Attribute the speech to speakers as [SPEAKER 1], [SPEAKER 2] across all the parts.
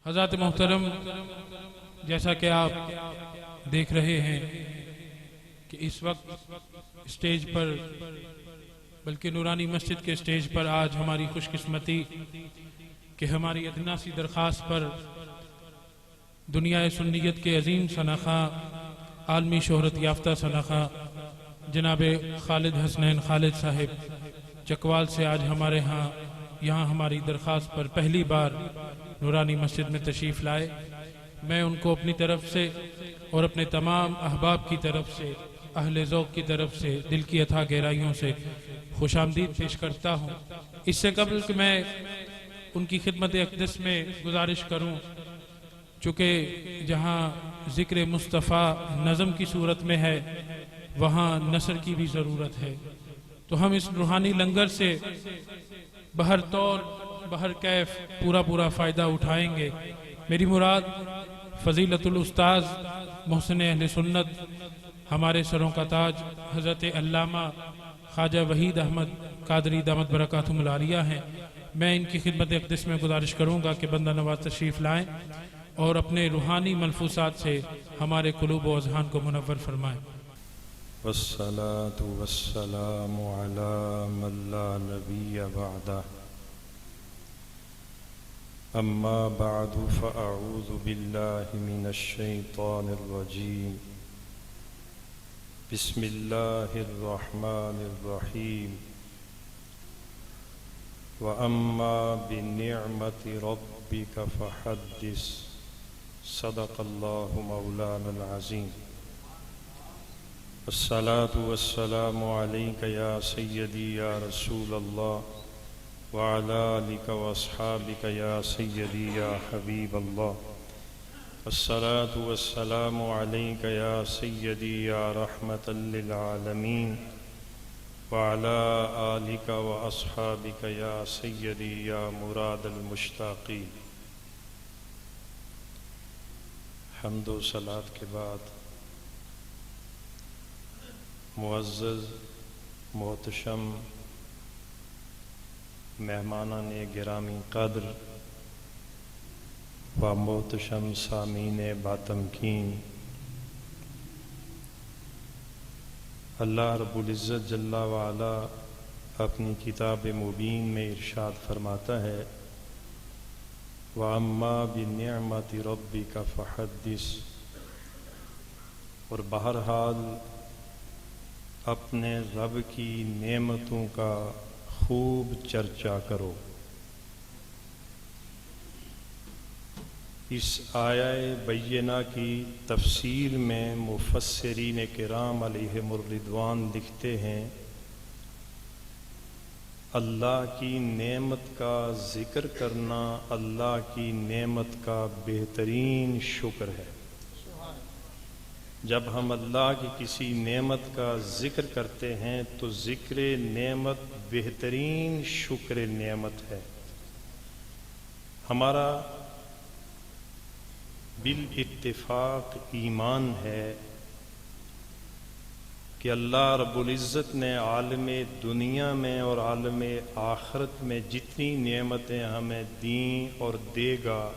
[SPEAKER 1] حضرات محترم، جیسا کہ آپ دیکھ رہے ہیں کہ اس وقت اسٹیج پر، بلکہ نورانی مسجد کے اسٹیج پر آج ہماری خوش قسمتی کہ ہماری ادنا سی درخواست پر دنیا سنیت کے عظیم شناخواں، عالمی شہرت یافتہ شناخواں جناب خالد حسنین خالد صاحب چکوال سے آج ہمارے یہاں ہماری درخواست پر پہلی بار نورانی مسجد میں تشریف لائے۔ میں ان کو اپنی طرف سے اور اپنے تمام احباب کی طرف سے، اہل ذوق کی طرف سے دل کی اتھا گہرائیوں سے خوش آمدید پیش کرتا ہوں۔ اس سے قبل کہ میں ان کی خدمت اقدس میں گزارش کروں، چونکہ جہاں ذکر مصطفیٰ نظم کی صورت میں ہے وہاں نثر کی بھی ضرورت ہے، تو ہم اس روحانی لنگر سے بہر طور بہر کیف پورا فائدہ اٹھائیں گے۔ میری مراد فضیلت الاستاذ محسن اہل سنت، ہمارے سروں کا تاج حضرت علامہ خواجہ وحید احمد قادری دامت برکاتہم العالیہ ہیں۔ میں ان کی خدمت اقدس میں گزارش کروں گا کہ بندہ نواز تشریف لائیں اور اپنے روحانی ملفوظات سے ہمارے قلوب و اذہان کو منور فرمائیں۔
[SPEAKER 2] والصلاة والسلام على من لا نبي بعده، أما بعد فأعوذ بالله من الشيطان الرجيم، بسم الله الرحمن الرحيم، وأما بنعمة ربك فحدث، صدق الله مولانا العظيم۔ الصلاة والسلام عليك يا سيدي يا رسول الله، وعلى آلك وأصحابك يا سيدي يا حبيب الله۔ الصلاة والسلام عليك يا سيدي يا رحمة للعالمين، وعلى آلك وأصحابك يا سيدي يا مراد المشتاقين۔ حمد و صلاة کے بعد معزز محتشم مہمانان گرامی قدر و محتشم سامعین باتمکین، اللہ رب العزت جل وعلا اپنی کتاب مبین میں ارشاد فرماتا ہے، وَأَمَّا بِنِعْمَةِ رَبِّكَ فَحَدِّثْ، اور بہرحال اپنے رب کی نعمتوں کا خوب چرچا کرو۔ اس آیہ بینہ کی تفسیر میں مفسرین کرام علیہم الرضوان لکھتے ہیں، اللہ کی نعمت کا ذکر کرنا اللہ کی نعمت کا بہترین شکر ہے۔ جب ہم اللہ کی کسی نعمت کا ذکر کرتے ہیں تو ذکر نعمت بہترین شکر نعمت ہے۔ ہمارا بالاتفاق ایمان ہے کہ اللہ رب العزت نے عالم دنیا میں اور عالم آخرت میں جتنی نعمتیں ہمیں دیں اور دے گا،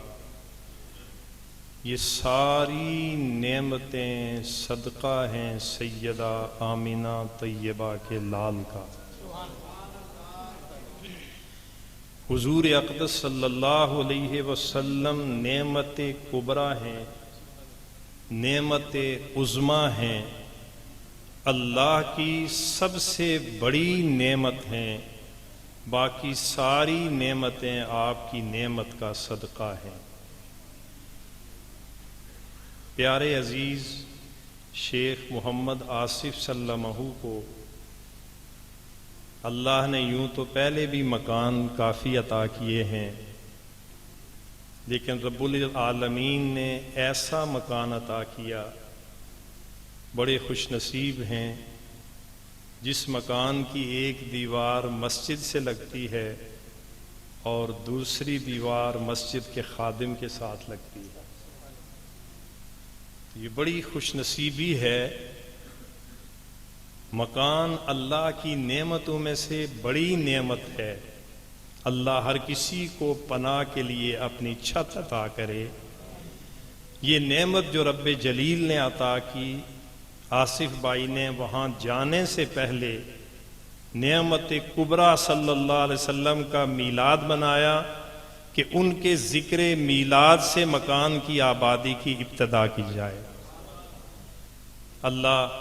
[SPEAKER 2] یہ ساری نعمتیں صدقہ ہیں سیدہ آمنہ طیبہ کے لال کا۔ حضور اقدس صلی اللہ علیہ وسلم نعمت کبریٰ ہیں، نعمت عظمیٰ ہیں، اللہ کی سب سے بڑی نعمت ہیں، باقی ساری نعمتیں آپ کی نعمت کا صدقہ ہیں۔ پیارے عزیز شیخ محمد آصف سلمہ کو اللہ نے یوں تو پہلے بھی مکان کافی عطا کیے ہیں، لیکن رب العالمین نے ایسا مکان عطا کیا، بڑے خوش نصیب ہیں جس مکان کی ایک دیوار مسجد سے لگتی ہے اور دوسری دیوار مسجد کے خادم کے ساتھ لگتی ہے۔ یہ بڑی خوش نصیبی ہے، مکان اللہ کی نعمتوں میں سے بڑی نعمت ہے، اللہ ہر کسی کو پناہ کے لیے اپنی چھت عطا کرے۔ یہ نعمت جو رب جلیل نے عطا کی، آصف بھائی نے وہاں جانے سے پہلے نعمت کبریٰ صلی اللہ علیہ وسلم کا میلاد منایا کہ ان کے ذکر میلاد سے مکان کی آبادی کی ابتدا کی جائے۔ اللہ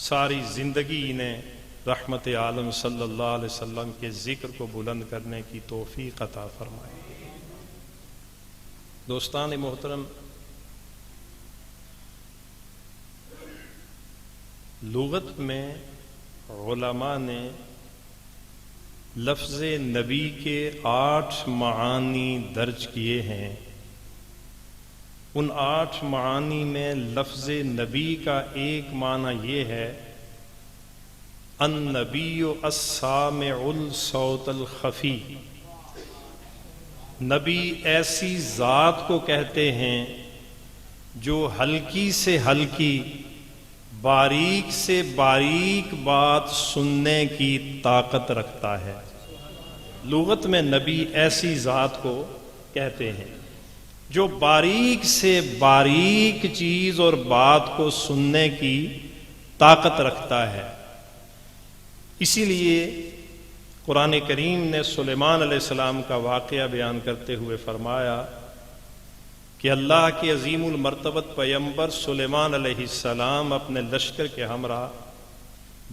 [SPEAKER 2] ساری زندگی انہیں رحمت عالم صلی اللہ علیہ وسلم کے ذکر کو بلند کرنے کی توفیق عطا فرمائے۔ دوستان محترم، لغت میں علماء نے لفظ نبی کے 8 معانی درج کیے ہیں۔ ان 8 معانی میں لفظ نبی کا ایک معنی یہ ہے النبی السامع الصوت الخفی، نبی ایسی ذات کو کہتے ہیں جو ہلکی سے ہلکی، باریک سے باریک بات سننے کی طاقت رکھتا ہے۔ لغت میں نبی ایسی ذات کو کہتے ہیں جو باریک سے باریک چیز اور بات کو سننے کی طاقت رکھتا ہے۔ اسی لیے قرآن کریم نے سلیمان علیہ السلام کا واقعہ بیان کرتے ہوئے فرمایا کہ اللہ کے عظیم المرتبت پیغمبر سلیمان علیہ السلام اپنے لشکر کے ہمراہ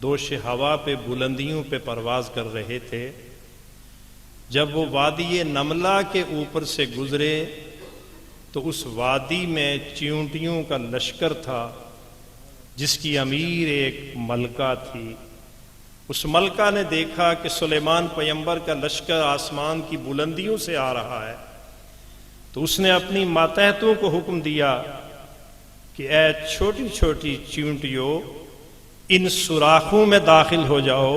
[SPEAKER 2] دوش ہوا پہ بلندیوں پہ پرواز کر رہے تھے۔ جب وہ وادی نملہ کے اوپر سے گزرے تو اس وادی میں چیونٹیوں کا لشکر تھا جس کی امیر ایک ملکہ تھی۔ اس ملکہ نے دیکھا کہ سلیمان پیغمبر کا لشکر آسمان کی بلندیوں سے آ رہا ہے، تو اس نے اپنی ماتحتوں کو حکم دیا کہ اے چھوٹی چھوٹی چیونٹیوں، ان سوراخوں میں داخل ہو جاؤ،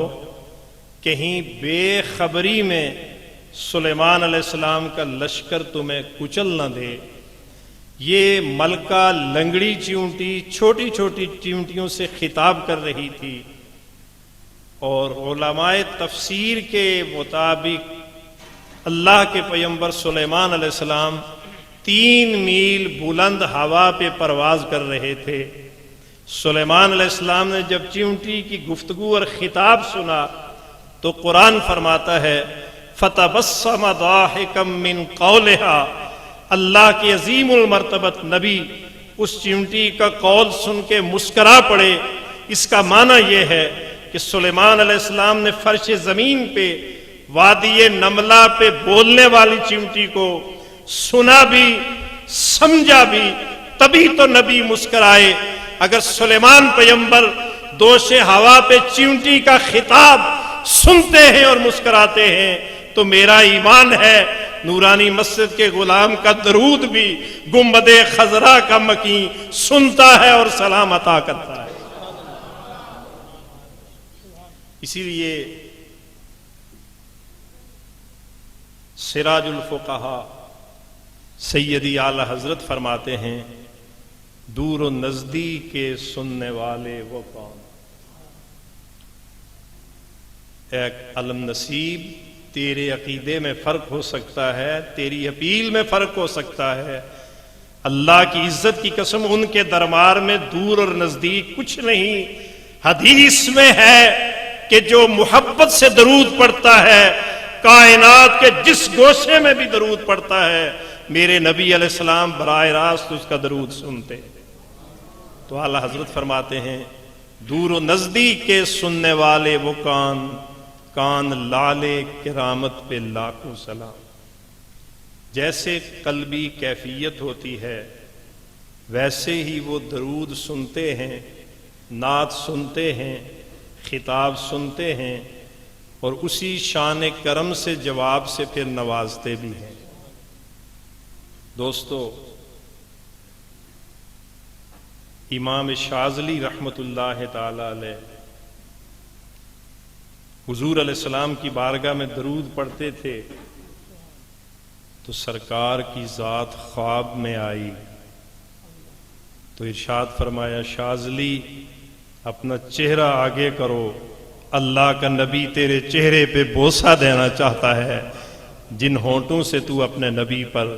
[SPEAKER 2] کہیں بے خبری میں سلیمان علیہ السلام کا لشکر تمہیں کچل نہ دے۔ یہ ملکہ لنگڑی چیونٹی چھوٹی چھوٹی چیونٹیوں سے خطاب کر رہی تھی، اور علماء تفسیر کے مطابق اللہ کے پیغمبر سلیمان علیہ السلام 3 میل بلند ہوا پہ پرواز کر رہے تھے۔ سلیمان علیہ السلام نے جب چیونٹی کی گفتگو اور خطاب سنا تو قرآن فرماتا ہے فَتَبَسَّمَ ضَاحِكًا مِّن قَوْلِهَا، اللہ کے عظیم المرتبت نبی اس چیونٹی کا قول سن کے مسکرا پڑے۔ اس کا معنی یہ ہے کہ سلیمان علیہ السلام نے فرش زمین پہ وادی نملہ پہ بولنے والی چیونٹی کو سنا بھی سمجھا بھی، تبھی تو نبی مسکرائے۔ اگر سلیمان پیغمبر دوش ہوا پہ چیونٹی کا خطاب سنتے ہیں اور مسکراتے ہیں تو میرا ایمان ہے نورانی مسجد کے غلام کا درود بھی گنبد خضرا کا مکیں سنتا ہے اور سلام عطا کرتا ہے۔ اسی لیے سراج الفقہا سیدی اعلی حضرت فرماتے ہیں دور و نزدیک کے سننے والے وہ کون؟ ایک علم نصیب، تیرے عقیدے میں فرق ہو سکتا ہے، تیری اپیل میں فرق ہو سکتا ہے، اللہ کی عزت کی قسم ان کے دربار میں دور اور نزدیک کچھ نہیں۔ حدیث میں ہے کہ جو محبت سے درود پڑھتا ہے کائنات کے جس گوشے میں بھی درود پڑھتا ہے، میرے نبی علیہ السلام براہ راست اس کا درود سنتے۔ تو اعلیٰ حضرت فرماتے ہیں دور و نزدیک کے سننے والے وہ کان لالے کرامت پہ لاکھوں سلام۔ جیسے قلبی کیفیت ہوتی ہے ویسے ہی وہ درود سنتے ہیں، نعت سنتے ہیں، خطاب سنتے ہیں، اور اسی شان کرم سے جواب سے پھر نوازتے بھی ہیں۔ دوستو، امام شاذلی رحمت اللہ تعالی علیہ حضور علیہ السلام کی بارگاہ میں درود پڑھتے تھے تو سرکار کی ذات خواب میں آئی تو ارشاد فرمایا شاذلی اپنا چہرہ آگے کرو، اللہ کا نبی تیرے چہرے پہ بوسہ دینا چاہتا ہے جن ہونٹوں سے تو اپنے نبی پر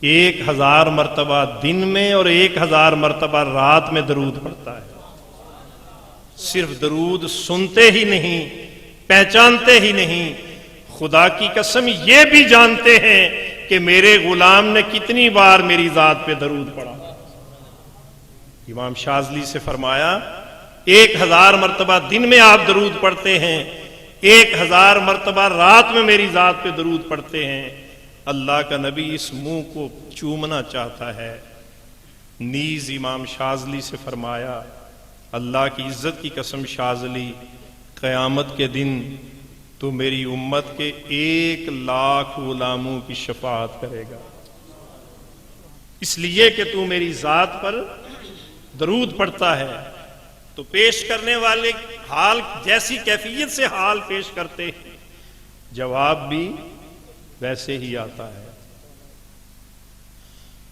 [SPEAKER 2] 1000 مرتبہ دن میں اور 1000 مرتبہ رات میں درود پڑھتا ہے۔ صرف درود سنتے ہی نہیں، پہچانتے ہی نہیں، خدا کی قسم یہ بھی جانتے ہیں کہ میرے غلام نے کتنی بار میری ذات پہ درود پڑھا۔ امام شاذلی سے فرمایا 1000 مرتبہ دن میں آپ درود پڑھتے ہیں، 1000 مرتبہ رات میں میری ذات پہ درود پڑھتے ہیں۔ اللہ کا نبی اس منہ کو چومنا چاہتا ہے۔ نیز امام شاذلی سے فرمایا اللہ کی عزت کی قسم شاذلی، قیامت کے دن تو میری امت کے 1,00,000 غلاموں کی شفاعت کرے گا، اس لیے کہ تو میری ذات پر درود پڑھتا ہے۔ تو پیش کرنے والے حال جیسی کیفیت سے حال پیش کرتے ہیں، جواب بھی ویسے ہی آتا ہے۔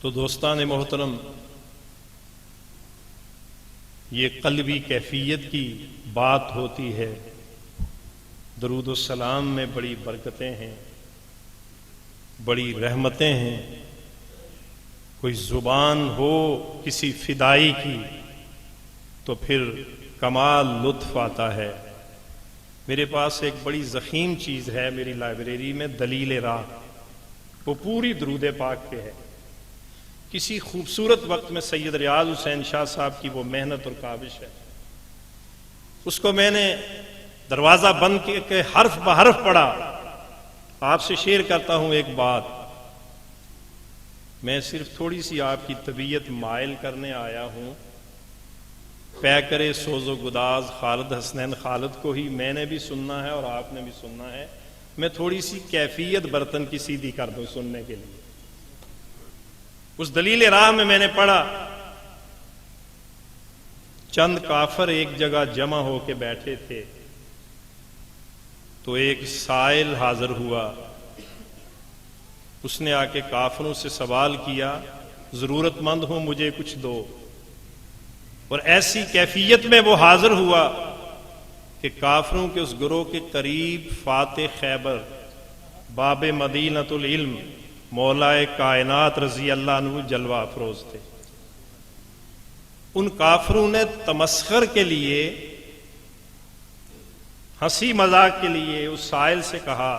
[SPEAKER 2] تو دوستان محترم، یہ قلبی کیفیت کی بات ہوتی ہے۔ درود السلام میں بڑی برکتیں ہیں، بڑی رحمتیں ہیں۔ کوئی زبان ہو کسی فدائی کی تو پھر کمال لطف آتا ہے۔ میرے پاس ایک بڑی ضخیم چیز ہے میری لائبریری میں، دلیل راہ، وہ پوری درود پاک پہ ہے۔ کسی خوبصورت وقت میں سید ریاض حسین شاہ صاحب کی وہ محنت اور کاوش ہے، اس کو میں نے دروازہ بند کے حرف بحرف پڑھا۔ آپ سے شیئر کرتا ہوں ایک بات، میں صرف تھوڑی سی آپ کی طبیعت مائل کرنے آیا ہوں۔ پیکرے سوز و گداز خالد حسنین خالد کو ہی میں نے بھی سننا ہے اور آپ نے بھی سننا ہے۔ میں تھوڑی سی کیفیت برتن کی سیدھی کر دوں سننے کے لیے۔ اس دلیل راہ میں میں نے پڑھا، چند کافر ایک جگہ جمع ہو کے بیٹھے تھے تو ایک سائل حاضر ہوا، اس نے آ کے کافروں سے سوال کیا، ضرورت مند ہوں مجھے کچھ دو۔ اور ایسی کیفیت میں وہ حاضر ہوا کہ کافروں کے اس گروہ کے قریب فاتح خیبر باب مدینۃ العلم مولا کائنات رضی اللہ عنہ جلوہ افروز تھے۔ ان کافروں نے تمسخر کے لیے، ہنسی مذاق کے لیے اس سائل سے کہا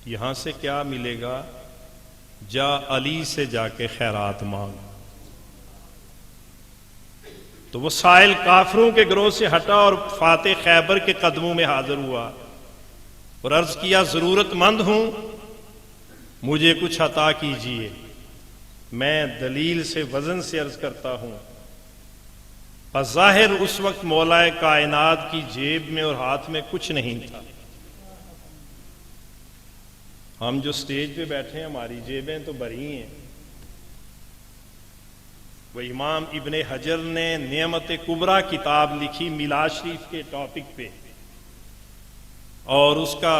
[SPEAKER 2] یہاں سے کیا ملے گا، جا علی سے جا کے خیرات مانگ۔ تو وہ سائل کافروں کے گروہ سے ہٹا اور فاتح خیبر کے قدموں میں حاضر ہوا اور عرض کیا ضرورت مند ہوں مجھے کچھ عطا کیجیے۔ میں دلیل سے وزن سے عرض کرتا ہوں، بظاہر اس وقت مولا کائنات کی جیب میں اور ہاتھ میں کچھ نہیں تھا۔ ہم جو سٹیج پہ بیٹھے ہیں ہماری جیبیں تو بھری ہیں۔ وہ امام ابن حجر نے نعمت کبریٰ کتاب لکھی میلاد شریف کے ٹاپک پہ، اور اس کا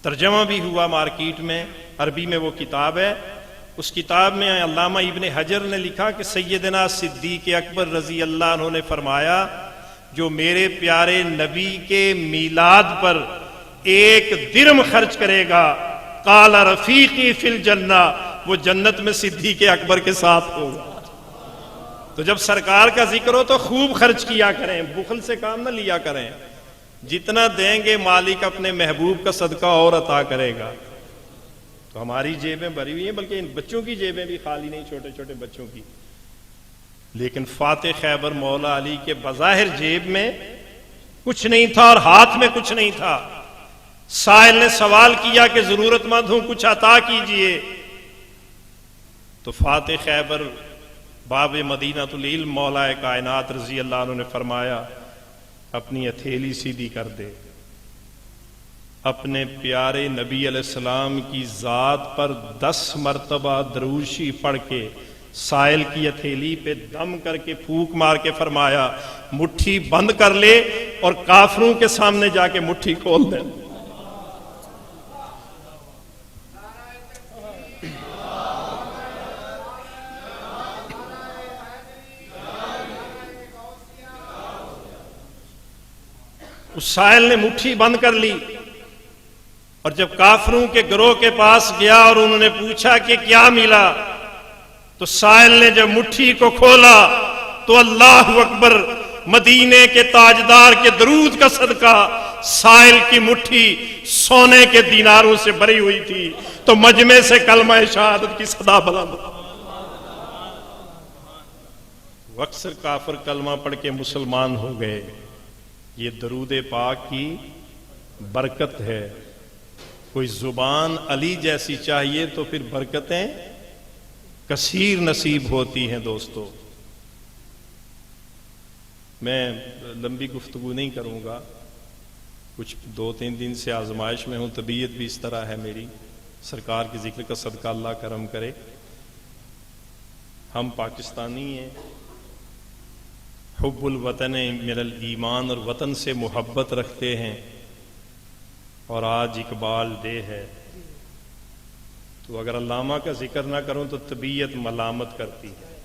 [SPEAKER 2] ترجمہ بھی ہوا مارکیٹ میں، عربی میں وہ کتاب ہے۔ اس کتاب میں علامہ ابن حجر نے لکھا کہ سیدنا صدیق اکبر رضی اللہ عنہ نے فرمایا جو میرے پیارے نبی کے میلاد پر 1 درم خرچ کرے گا، قال رفیقی فی الجنہ، وہ جنت میں صدیق اکبر کے ساتھ ہوگا۔ تو جب سرکار کا ذکر ہو تو خوب خرچ کیا کریں، بخل سے کام نہ لیا کریں۔ جتنا دیں گے مالک اپنے محبوب کا صدقہ اور عطا کرے گا۔ تو ہماری جیبیں بھری ہوئی ہیں، بلکہ ان بچوں کی جیبیں بھی خالی نہیں، چھوٹے چھوٹے بچوں کی۔ لیکن فاتح خیبر مولا علی کے بظاہر جیب میں کچھ نہیں تھا اور ہاتھ میں کچھ نہیں تھا۔ سائل نے سوال کیا کہ ضرورت مند ہوں کچھ عطا کیجئے، تو فاتح خیبر باب مدینۃ العلم مولا کائنات رضی اللہ عنہ نے فرمایا اپنی ہتھیلی سیدھی کر دے، اپنے پیارے نبی علیہ السلام کی ذات پر 10 مرتبہ درود شریف پڑھ کے سائل کی ہتھیلی پہ دم کر کے پھونک مار کے فرمایا مٹھی بند کر لے اور کافروں کے سامنے جا کے مٹھی کھول دے۔ اس سائل نے مٹھی بند کر لی اور جب کافروں کے گروہ کے پاس گیا اور انہوں نے پوچھا کہ کیا ملا، تو سائل نے جب مٹھی کو کھولا تو اللہ اکبر، مدینے کے تاجدار کے درود کا صدقہ سائل کی مٹھی سونے کے دیناروں سے بھری ہوئی تھی، تو مجمع سے کلمہ شہادت کی صدا بلند۔ اکثر کافر کلمہ پڑھ کے مسلمان ہو گئے، یہ درود پاک کی برکت ہے۔ کوئی زبان علی جیسی چاہیے تو پھر برکتیں کثیر نصیب ہوتی ہیں۔ دوستو، میں لمبی گفتگو نہیں کروں گا، کچھ 2-3 دن سے آزمائش میں ہوں، طبیعت بھی اس طرح ہے میری، سرکار کے ذکر کا صدقہ اللہ کرم کرے۔ ہم پاکستانی ہیں، حب الوطن من الایمان، اور وطن سے محبت رکھتے ہیں، اور آج اقبال ڈے ہے، تو اگر علامہ کا ذکر نہ کروں تو طبیعت ملامت کرتی ہے۔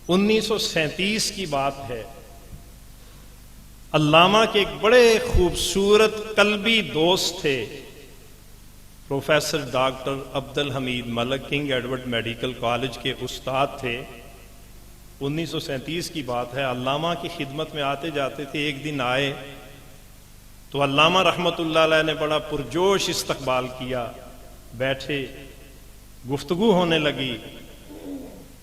[SPEAKER 2] 1937 کی بات ہے، علامہ کے ایک بڑے خوبصورت قلبی دوست تھے، پروفیسر ڈاکٹر عبد الحمید ملک، کنگ ایڈورڈ میڈیکل کالج کے استاد تھے۔ 1937 کی بات ہے، علامہ کی خدمت میں آتے جاتے تھے۔ ایک دن آئے تو علامہ رحمت اللہ علیہ نے بڑا پرجوش استقبال کیا، بیٹھے، گفتگو ہونے لگی،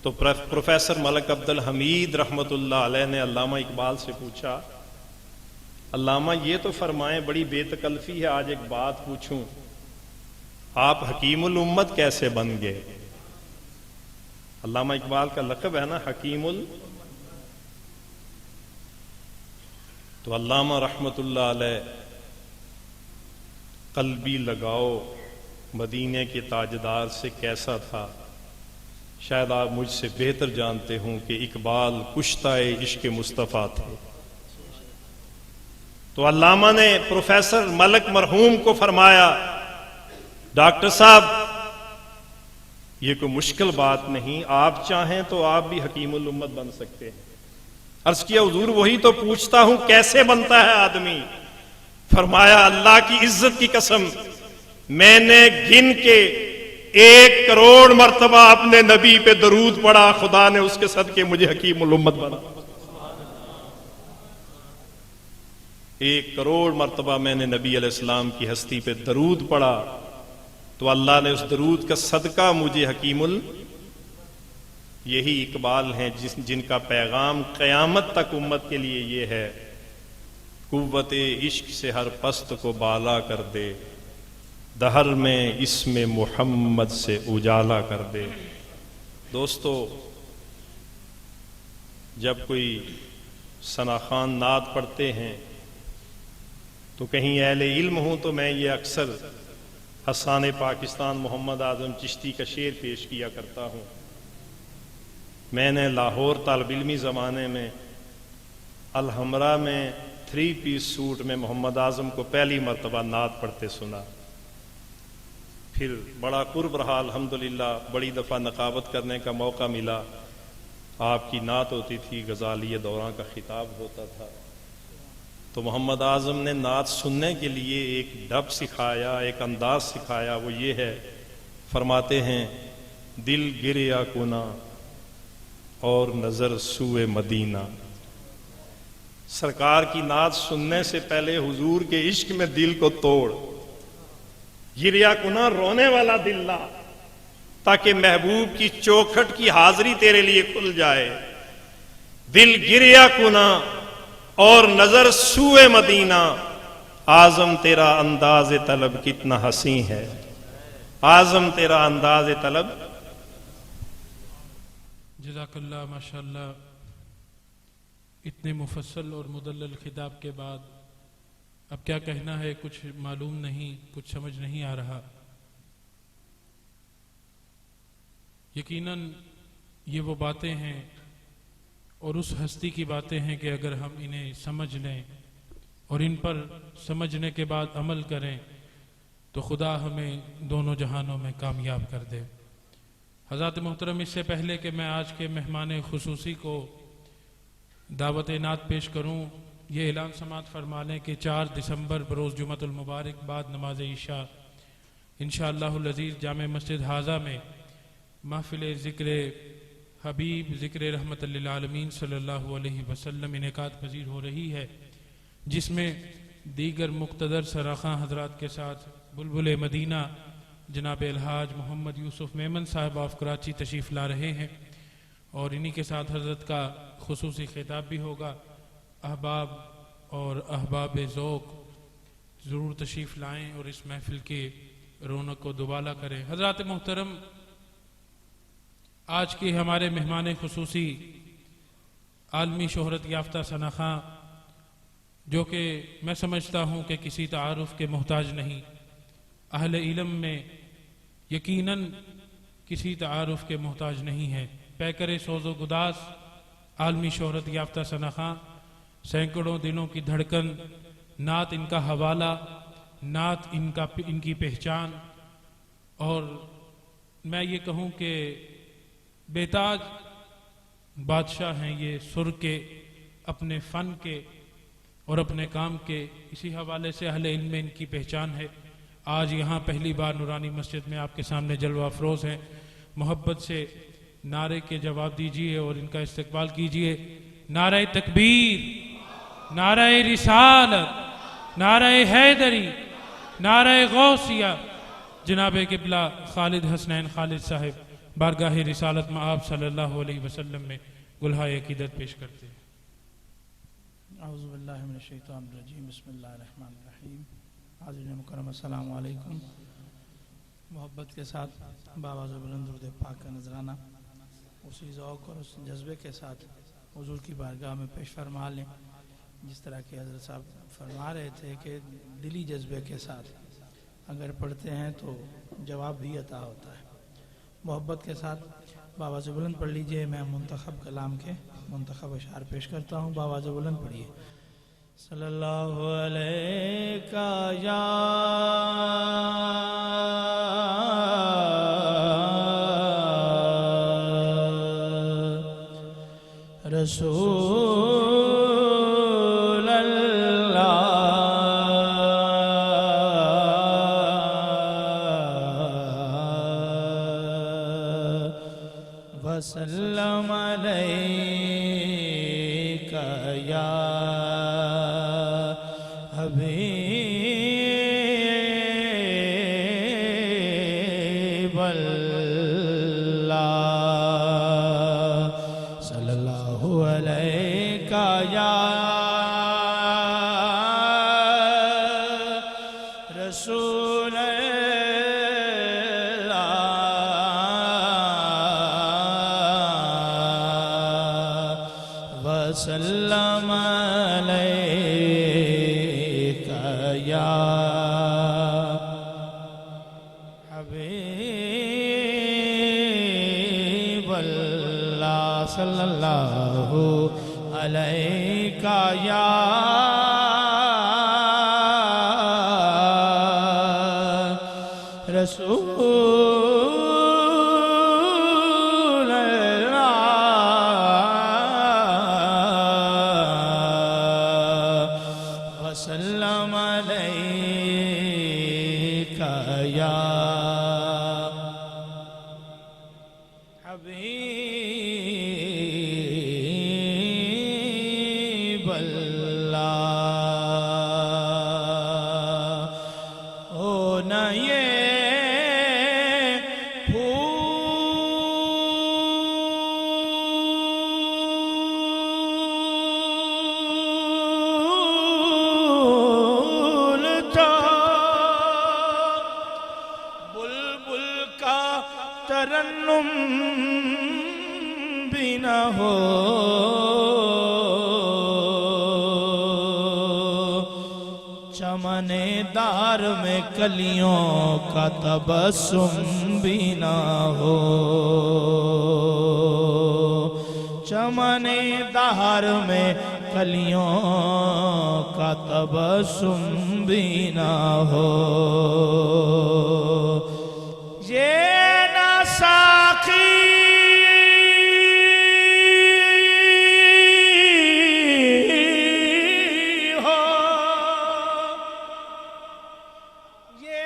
[SPEAKER 2] تو پروفیسر ملک عبد الحمید رحمت اللہ علیہ نے علامہ اقبال سے پوچھا، علامہ یہ تو فرمائیں، بڑی بے تکلفی ہے، آج ایک بات پوچھوں، آپ حکیم الامت کیسے بن گئے؟ علامہ اقبال کا لقب ہے نا حکیم تو علامہ رحمت اللہ علیہ قلبی لگاؤ مدینے کے تاجدار سے کیسا تھا، شاید آپ مجھ سے بہتر جانتے ہوں کہ اقبال کشتہ عشق مصطفیٰ تھے۔ تو علامہ نے پروفیسر ملک مرحوم کو فرمایا، ڈاکٹر صاحب یہ کوئی مشکل بات نہیں، آپ چاہیں تو آپ بھی حکیم الامت بن سکتے ہیں۔ عرض کیا حضور وہی تو پوچھتا ہوں، کیسے بنتا ہے آدمی؟ فرمایا اللہ کی عزت کی قسم، میں نے گن کے 1 کروڑ مرتبہ اپنے نبی پہ درود پڑھا، خدا نے اس کے صدقے مجھے حکیم الامت بنا۔ 1 کروڑ مرتبہ میں نے نبی علیہ السلام کی ہستی پہ درود پڑھا، تو اللہ نے اس درود کا صدقہ مجھے حکیم یہی اقبال ہیں جن کا پیغام قیامت تک امت کے لیے یہ ہے، قوت عشق سے ہر پست کو بالا کر دے، دہر میں اسم محمد سے اجالا کر دے۔ دوستو، جب کوئی ثنا خان نعت پڑھتے ہیں تو کہیں اہل علم ہوں تو میں یہ اکثر حسان پاکستان محمد اعظم چشتی کا شعر پیش کیا کرتا ہوں۔ میں نے لاہور طالب علمی زمانے میں الحمرہ میں 3 پیس سوٹ میں محمد اعظم کو پہلی مرتبہ نعت پڑھتے سنا، پھر بڑا قرب رہا، الحمدللہ بڑی دفعہ نقابت کرنے کا موقع ملا، آپ کی نعت ہوتی تھی، غزالیہ دوراں کا خطاب ہوتا تھا، تو محمد اعظم نے نعت سننے کے لیے ایک ڈب سکھایا، ایک انداز سکھایا، وہ یہ ہے، فرماتے ہیں دل گریا کنا اور نظر سوئے مدینہ۔ سرکار کی نعت سننے سے پہلے حضور کے عشق میں دل کو توڑ، گریا کنا رونے والا دل لا، تاکہ محبوب کی چوکھٹ کی حاضری تیرے لیے کھل جائے۔ دل گریا کنا اور نظر سوئے مدینہ، اعظم تیرا انداز طلب کتنا حسین ہے، اعظم تیرا انداز طلب۔
[SPEAKER 1] جزاک اللہ، ماشاءاللہ، اتنے مفصل اور مدلل خطاب کے بعد اب کیا کہنا ہے کچھ معلوم نہیں، کچھ سمجھ نہیں آ رہا۔ یقیناً یہ وہ باتیں ہیں اور اس ہستی کی باتیں ہیں کہ اگر ہم انہیں سمجھ لیں اور ان پر سمجھنے کے بعد عمل کریں تو خدا ہمیں دونوں جہانوں میں کامیاب کر دے۔ حضرات محترم، اس سے پہلے کہ میں آج کے مہمان خصوصی کو دعوت نعت پیش کروں، یہ اعلان سماعت فرما لیں کہ 4 دسمبر بروز جمعۃ المبارک بعد نماز عشاء انشاءاللہ العزیز جامع مسجد حاضہ میں محفل ذکر حبیب ذکر رحمت للعالمین صلی اللہ علیہ وسلم انعقاد پذیر ہو رہی ہے، جس میں دیگر مقتدر سراخاں حضرات کے ساتھ بلبل مدینہ جناب الحاج محمد یوسف میمن صاحب آف کراچی تشریف لا رہے ہیں، اور انہی کے ساتھ حضرت کا خصوصی خطاب بھی ہوگا۔ احباب اور احباب ذوق ضرور تشریف لائیں اور اس محفل کی رونق کو دوبالا کریں۔ حضرات محترم، آج کے ہمارے مہمان خصوصی عالمی شہرت یافتہ ثنا خاں، جو کہ میں سمجھتا ہوں کہ کسی تعارف کے محتاج نہیں، اہل علم میں یقیناً کسی تعارف کے محتاج نہیں ہے، پیکر سوز و گداز عالمی شہرت یافتہ ثنا خاں، سینکڑوں دنوں کی دھڑکن، نعت ان کا حوالہ، نعت ان کی پہچان، اور میں یہ کہوں کہ بیتاج بادشاہ ہیں یہ سر کے، اپنے فن کے اور اپنے کام کے، اسی حوالے سے اہل علم میں ان کی پہچان ہے۔ آج یہاں پہلی بار نورانی مسجد میں آپ کے سامنے جلوہ افروز ہیں، محبت سے نعرے کے جواب دیجئے اور ان کا استقبال کیجئے۔ نعرہ تکبیر، نعرہ رسالت، نعرہ حیدری، نعرہ غوثیہ، جناب قبلہ خالد حسنین خالد صاحب بارگاہ رسالت میں آپ صلی اللہ علیہ وسلم میں گلہائے عقیدت پیش کرتے ہیں۔
[SPEAKER 3] اعوذ باللہ من الشیطان الرجیم، بسم اللہ الرحمن الرحیم۔ حاضرین مکرم السلام علیکم۔ محبت کے ساتھ بآواز بلند درود پاک کا نذرانہ اسی ذوق اور اس جذبے کے ساتھ حضور کی بارگاہ میں پیش فرما لیں، جس طرح کہ حضرت صاحب فرما رہے تھے کہ دلی جذبے کے ساتھ اگر پڑھتے ہیں تو جواب بھی عطا ہوتا ہے۔ محبت کے ساتھ بآواز بلند پڑھ لیجئے۔ میں منتخب کلام کے منتخب اشعار پیش کرتا ہوں، بآواز بلند پڑھیے۔ صلی اللہ علیہ یا رسول اللہ وسلم علیک یا حبیب اللہ، صلی اللہ علیک یا رسول اللہ وسلم علیک یا حبیب اللہ، صلی اللہ علیک یا رسول اللہ وسلم علیک یا حبیب اللہ۔ ہونا یہ پھول تھا بلبل کا ترنم بھی نہ ہو، چمن دار میں کلیوں کا تبسم بھی نہ ہو، چمن دار میں کلیوں کا تبسم بھی نہ ہو، یہ نہ ساقی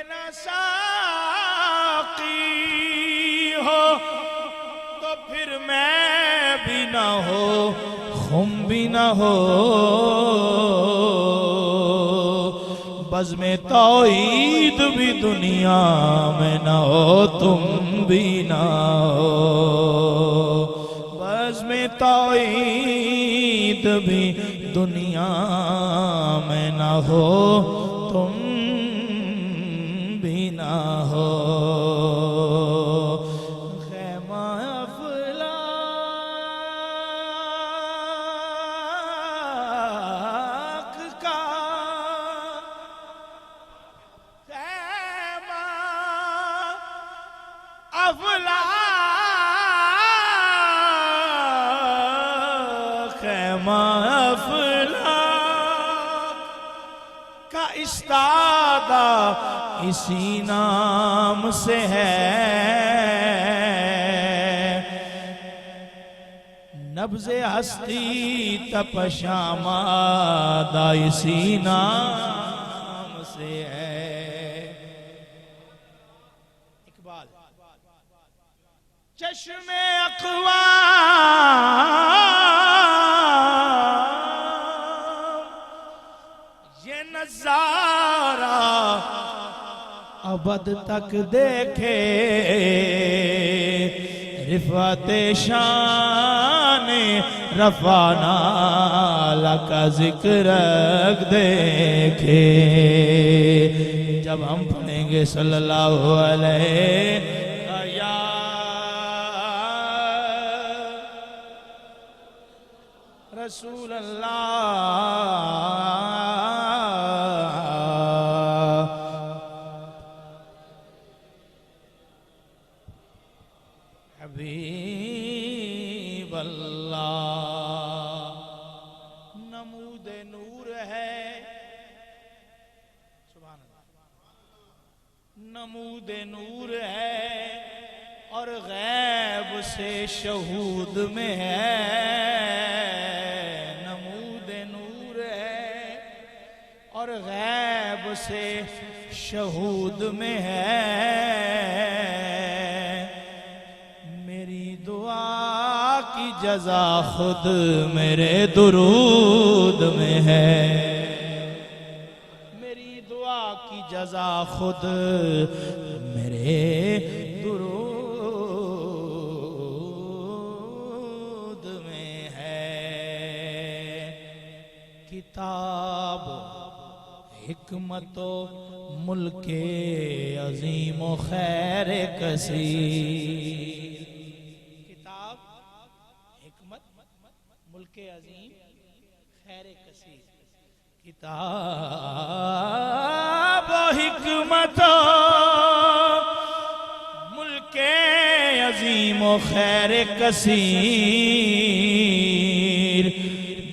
[SPEAKER 3] نہ ساقی ہو تو پھر میں بھی نہ ہو خم بھی نہ ہو بزم توحید بھی دنیا میں نہ ہو تم بھی نہ ہو بزم توحید بھی دنیا میں نہ ہو تم بھی نہ ہو خیمہ افلاک کا خیمہ افلاک خیمہ افلاک کا استادہ اسی نام سے ہے نبض ہستی تپشامادہ اسی نام سے ہے اقبال چشم اقوام یہ نظارہ ابد تک دیکھے رفعت شان رفعنا لکا ذکر دیکھے جب ہم پڑھیں گے صلی اللہ علیہ یا رسول اللہ حبیب اللہ نمود نور ہے سبحان اللہ نمود نور ہے اور غیب سے شہود میں ہے نمود نور ہے اور غیب سے شہود میں ہے کی جزا خود میرے درود میں ہے میری دعا کی جزا خود میرے درود میں ہے کتاب حکمت و ملک عظیم و خیر کثیر ملک عظیم خیر کثیر کتاب و حکمت ملک عظیم و خیر کثیر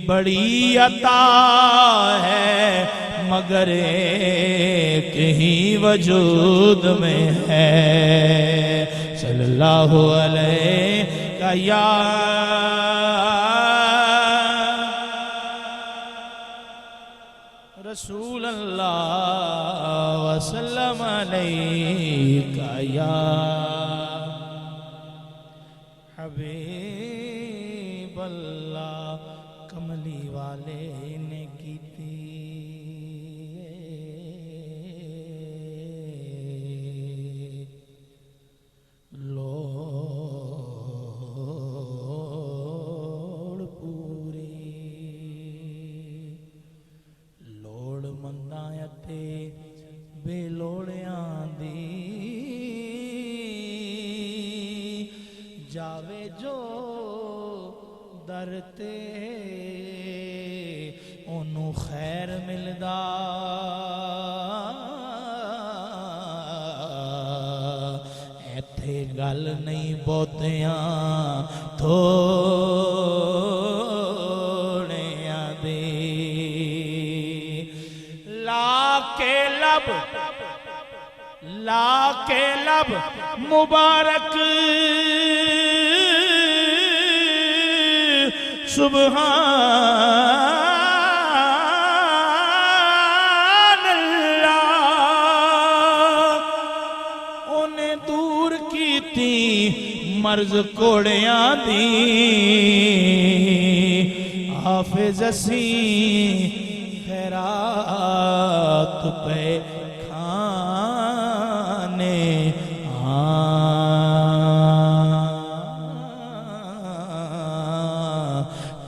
[SPEAKER 3] بڑی عطا ہے مگر ایک ہی وجود میں ہے صلی اللہ علیہ کا یا رسول اللہ وسلم علیکہ یا حبیب اللہ کملی والے نے کی تھی لوڑ پوری بے لوڑیاں دی جاوے جو درتے انہوں خیر ملدا ایتھے گل نہیں بہتیاں تھوڑیاں دی لا کے لب مبارک سبحان اللہ مرض کوڑیاں دی حافظ اسی خیرات پہ کھانے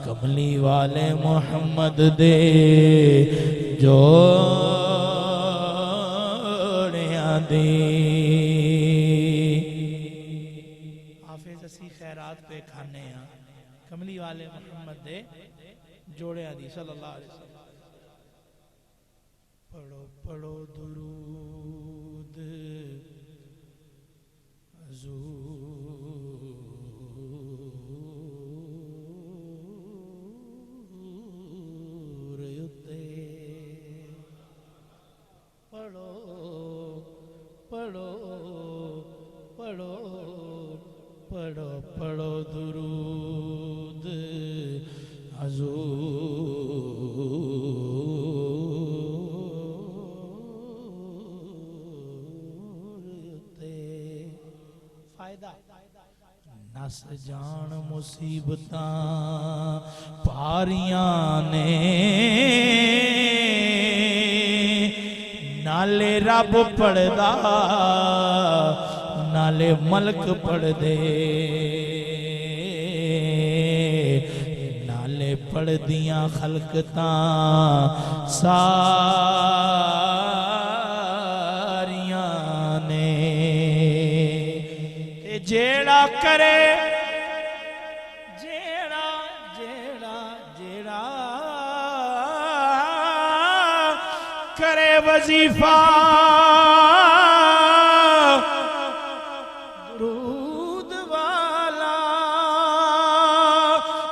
[SPEAKER 3] کملی والے محمد دے جوڑیاں دی حافظ اسی خیرات پہ کھانے ہاں کملی والے محمد دے جوڑیاں دی صلی اللہ علیہ وسلم پڑھو پڑھو درود حضور اتے پڑھو پڑھو پڑھو پڑھو پڑھو درود حضور اتے فائدہ نس جان مصیبتاں پاریاں نے نالے رب پڑھدا نالے ملک پڑھ دے نالے پڑھ دیاں خلقتاں ساریاں نے جیڑا کرے جیڑا جیڑا جیڑا کرے وظیفہ درود والا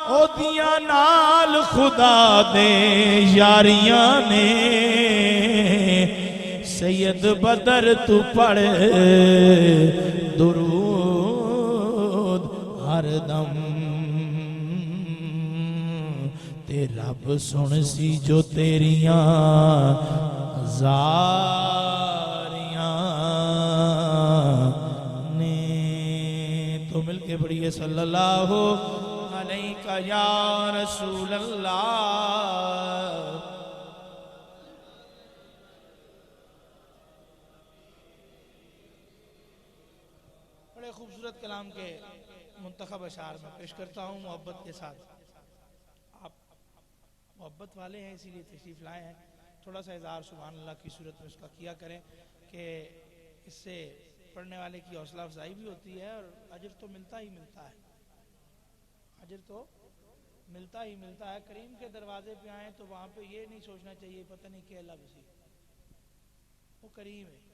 [SPEAKER 3] او دیاں نال خدا دے یاریاں نے سید بدر تو پڑھ درود ہر دم تے رب سن سی جو تیریاں زاریاں نے تو مل کے پڑھیے صلی اللہ علیہ یا رسول اللہ خوبصورت کلام کے منتخب اشعار میں پیش کرتا ہوں محبت کے ساتھ آپ محبت والے ہیں اسی لیے تشریف لائے ہیں تھوڑا سا اظہار سبحان اللہ کی صورت میں اس کا کیا کریں کہ اس سے پڑھنے والے کی حوصلہ افزائی بھی ہوتی ہے اور اجر تو ملتا ہی ملتا ہے اجر تو ملتا ہی ملتا ہے کریم کے دروازے پہ آئیں تو وہاں پہ یہ نہیں سوچنا چاہیے پتہ نہیں کہ اللہ بسی وہ کریم ہے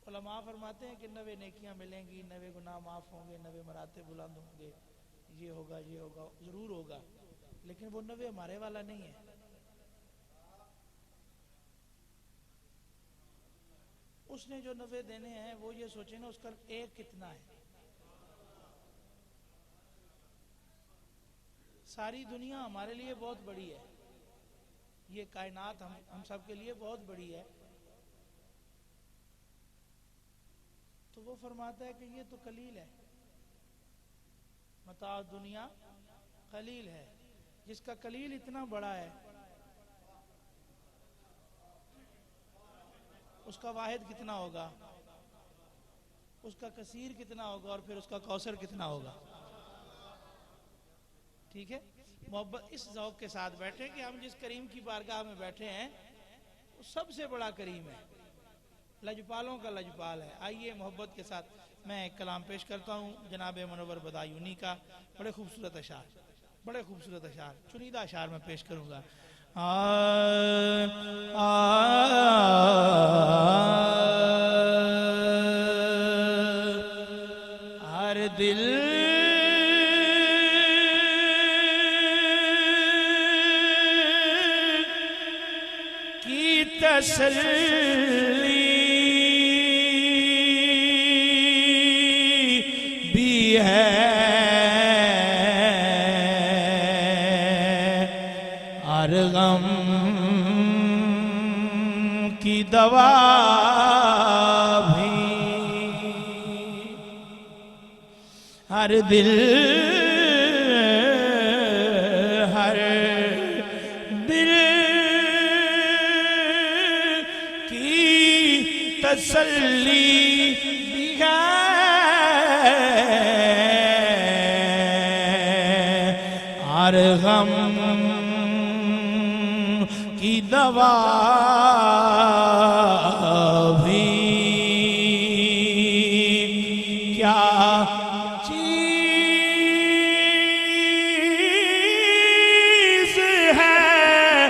[SPEAKER 3] علماء فرماتے ہیں کہ 90 نیکیاں ملیں گی 90 گناہ معاف ہوں گے 90 مراتب بلند ہوں گے یہ ہوگا ضرور ہوگا لیکن وہ 90 ہمارے والا نہیں ہے اس نے جو 90 دینے ہیں وہ یہ سوچیں نا اس کا ایک کتنا ہے ساری دنیا ہمارے لیے بہت بڑی ہے یہ کائنات ہم سب کے لیے بہت بڑی ہے تو وہ فرماتا ہے کہ یہ تو قلیل ہے متاع دنیا قلیل ہے جس کا قلیل اتنا بڑا ہے اس کا واحد کتنا ہوگا اس کا کثیر کتنا ہوگا اور پھر اس کا کوثر کتنا ہوگا ٹھیک ہے محبت اس ذوق کے ساتھ بیٹھے کہ ہم جس کریم کی بارگاہ میں بیٹھے ہیں وہ سب سے بڑا کریم ہے لجپالوں کا لجپال ہے آئیے محبت کے ساتھ میں ایک کلام پیش کرتا ہوں جناب منور بدایونی کا بڑے خوبصورت اشعار چنیدہ اشعار میں پیش کروں گا ہر دل کی تسلی غم کی دوا بھی ہر دل ہر دل کی تسلی بھی ہے ہر غم کی دوا بھی کیا چیز ہے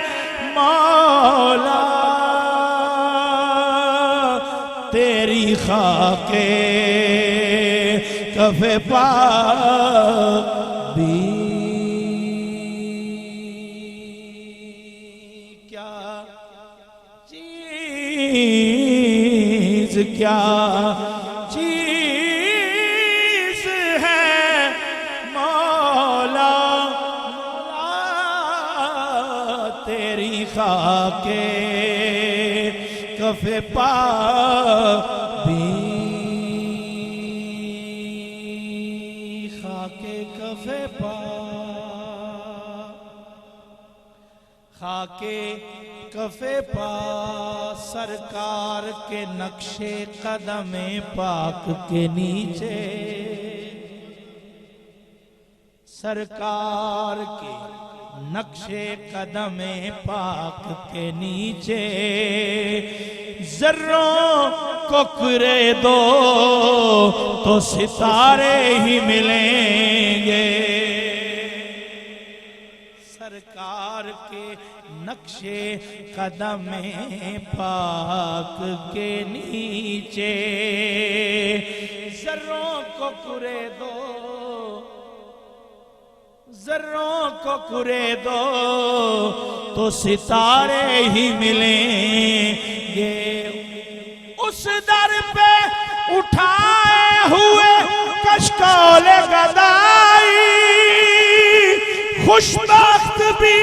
[SPEAKER 3] مولا تیری خاک کف پا بھی کیا چیز ہے مولا تیری خاک کف پا بھی خاک کف پا خاک کف پا سرکار کے نقش قدم پاک کے نیچے سرکار کے نقش قدم پاک کے نیچے ذروں کو کرے دو تو ستارے ہی ملیں گے سرکار کے نقش قدم پاک کے نیچے ذروں کو کرے دو ذروں کو کرے دو تو ستارے ہی ملیں گے اس در پہ اٹھائے ہوئے کشکول گدائی خوشبخت بھی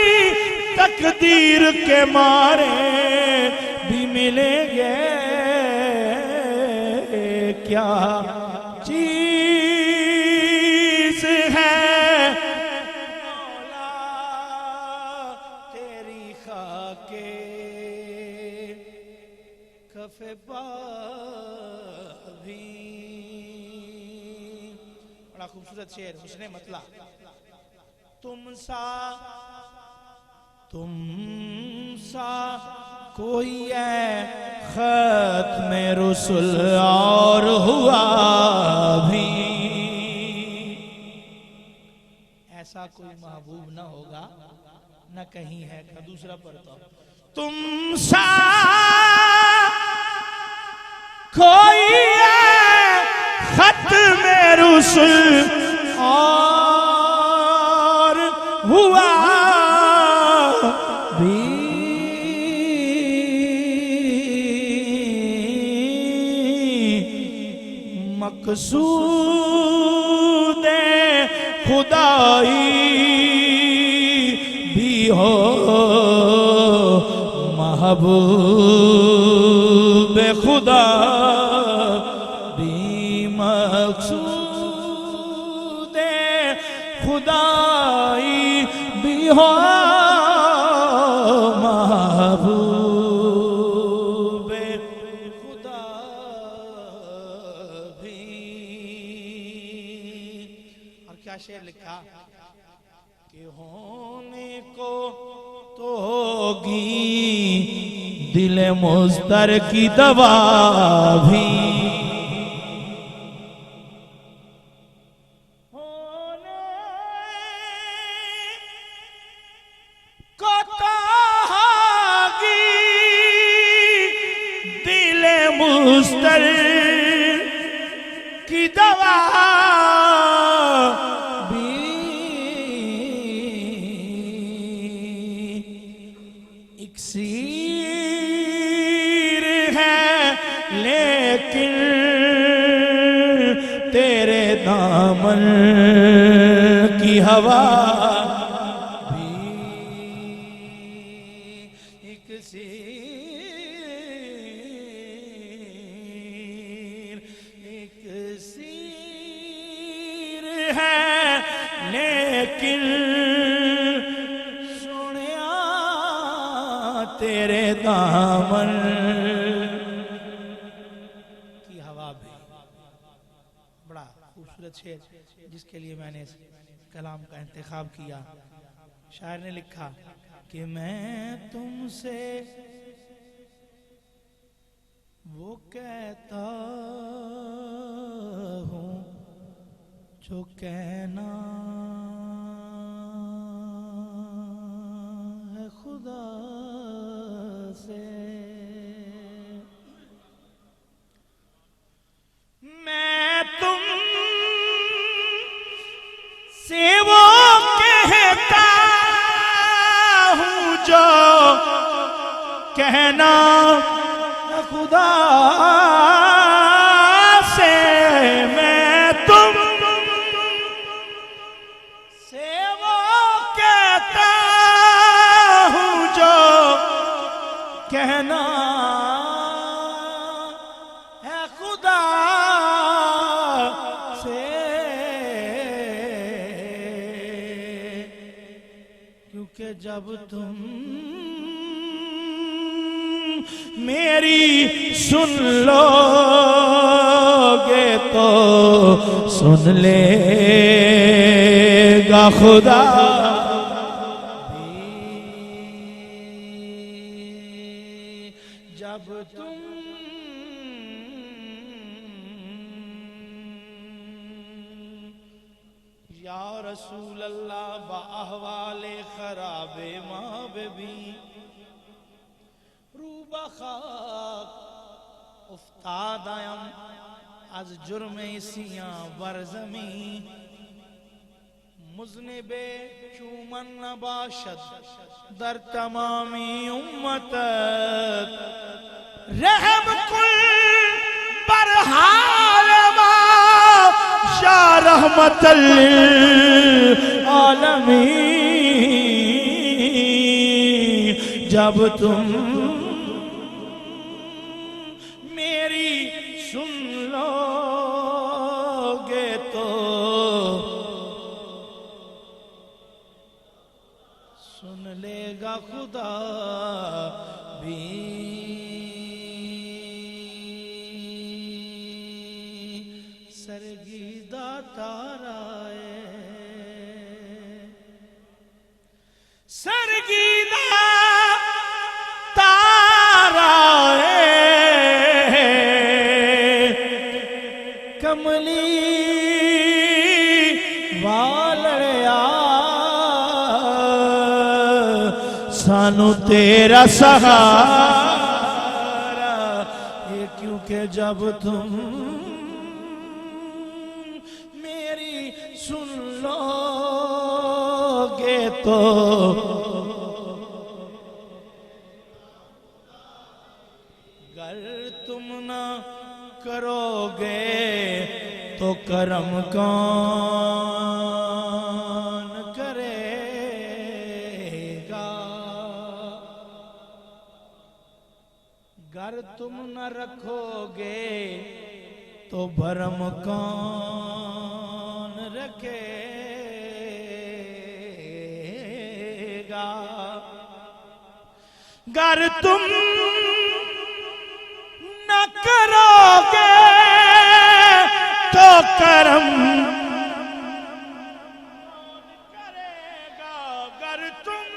[SPEAKER 3] تقدیر کے مارے بھی ملیں گے کیا چیز ہے مولا تیری خاک کف پا بھی بڑا خوبصورت شعر حسن مطلع تم سا کوئی ہے ختم رسل اور ہوا بھی ایسا کوئی محبوب نہ ہوگا نہ کہیں ہے دوسرا پڑھتا ہوں تم سا کوئی ہے ختم رسل اور ہوا مقصود خدائی بھی ہو محبوب خدا بھی مقصود خدائی بھی ہو محبوب خدا بھی اور کیا شعر لکھا کہ ہونے کو تو ہوگی دل مضطر کی دوا بھی مضطر کی دوا بھی اکسیر ہے لیکن تیرے دامن کی ہوا بھی اکسیر ہے لیکن سنیا تیرے دامن کی ہوا بھی. بڑا خوبصورت شعر جس کے لیے میں نے اس کلام کا انتخاب کیا. شاعر نے لکھا کہ میں تم سے وہ کہتا ہوں جو کہنا ہے خدا سے. میں تم سے وہ کہتا ہوں جو کہنا خدا سے. میں تم سے وہ کہتا ہوں جو کہنا ہے خدا سے. کیونکہ جب تم میری سن لو گے تو سن لے گا خدا بھی. جب تم یا رسول اللہ باحوال خراب ماں بھی روبہ خاک افتاد آیم از جرم اسیاں بر زمین. مذنب چومن نباشد در تمامی امتت رحم کل بر حال ما یا رحمت للعالمین. جب تم میری سن لو گے تو سن لے گا خدا بھی. سرگیدہ تارائے سرگیدہ تارائے کملی والڑیا سانو تیرا سہارا. یہ کیونکہ جب تم میری سن لو گے تو گر تم نہ کرو گے تو کرم کون کرے گا. گر تم نہ رکھو گے تو بھرم کون رکھے گا. گر تم نہ کرو گے تو کرم کرے گا. گر تم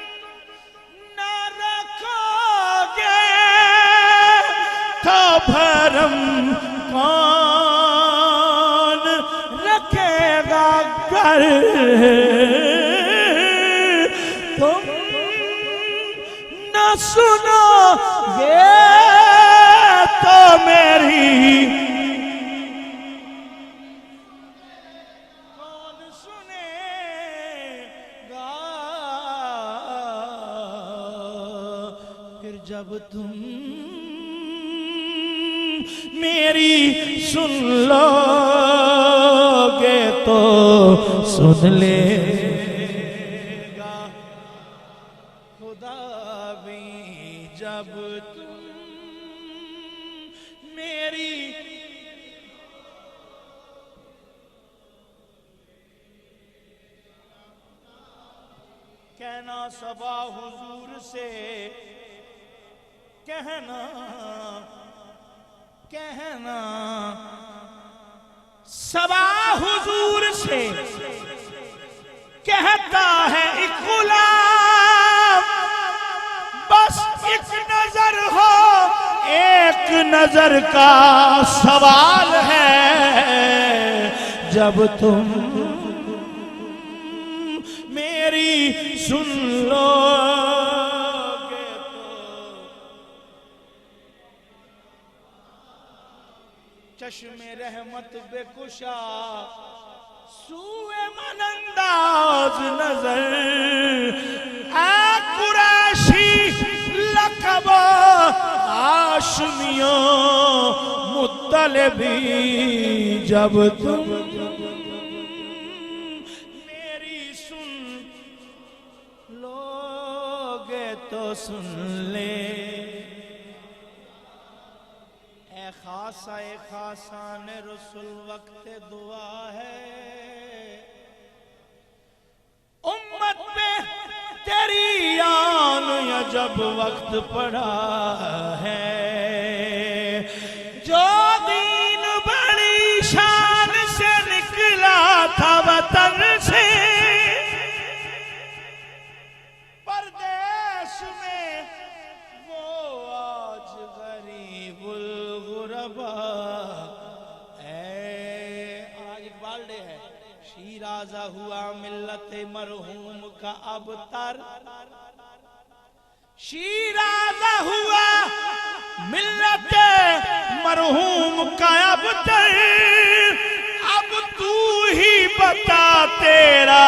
[SPEAKER 3] نہ رکھو گے تو بھرم کون رکھے گا. گر تم نہ سنو گے تو میری کون سنے گا. پھر جب تم میری سن لو گے تو سن لے گا خدا بھی. جب تم میری کہنا صبا حضور سے، کہنا صبا حضور سے کہتا ہے ایک غلام، بس ایک نظر ہو، ایک نظر کا سوال ہے، جب تم میری سن لو گے تو چشم رحمت بے کشا سوئے من انداز نظر، اے قریشی لقب ہاشمیوں مطلبی، جب تم میری سن لوگے تو سن لے، اے خاصہ اے خاصان رسول وقت دعا ہے، امت پہ تیری آن یا جب وقت پڑا ہے، جو دین بڑی شان سے نکلا تھا وطن سے، پردیس میں وہ آج غریب الغرباء، آج اقبال ڈے ہے، شیرازہ ہوا ملت مرحوم کا ابتر، شیرازہ ہوا ملت مرحوم کا ابتر، اب تو ہی بتا تیرا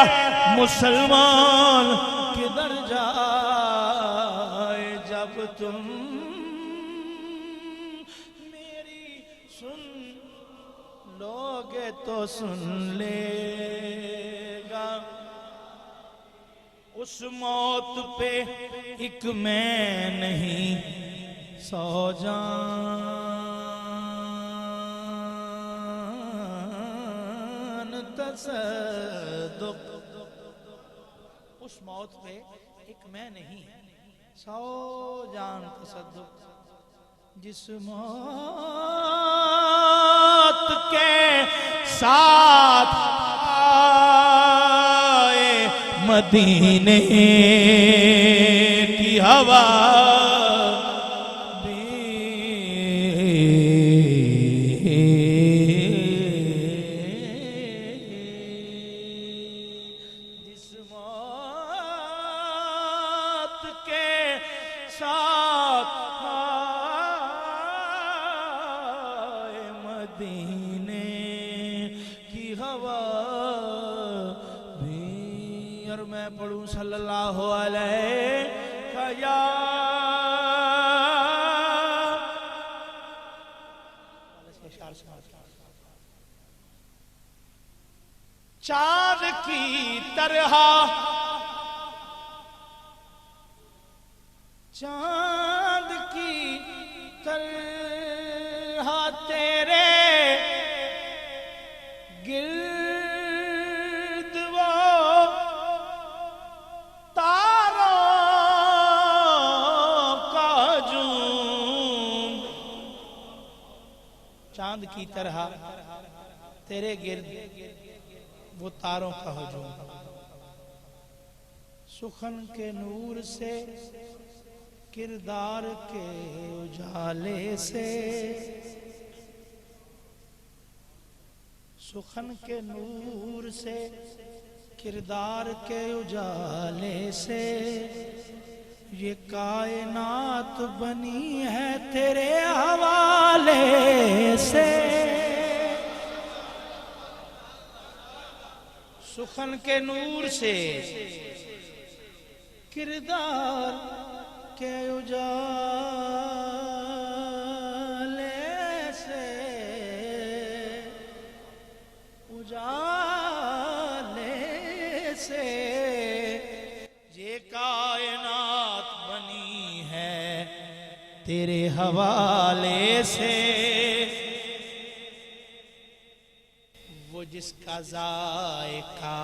[SPEAKER 3] مسلمان کدھر جائے، جب تم میری سن لوگے تو سن لے گا، اس موت پہ ایک میں نہیں 100 جان تصدق، اس موت پہ ایک میں نہیں 100 جان تصدق، جس موت کے ساتھ آئے مدینے کی ہوا بھی، جس موت کے ساتھ آئے مدینے کی ہوا بھی، اور میں پڑھوں صلی اللہ علیہ یا چاند کی طرح، چاند کی طرح تیرے گرد وہ تاروں کا ہجوم، چاند کی طرح تیرے گرد وہ تاروں کا ہجوم، سخن کے نور سے کردار کے اجالے سے، سخن کے نور سے کردار کے اجالے سے، یہ کائنات بنی ہے تیرے حوالے سے، سخن کے نور سے کردار کے اجالے سے، اجالے سے یہ کائنات بنی ہے تیرے حوالے سے، وہ جس کا ذائقہ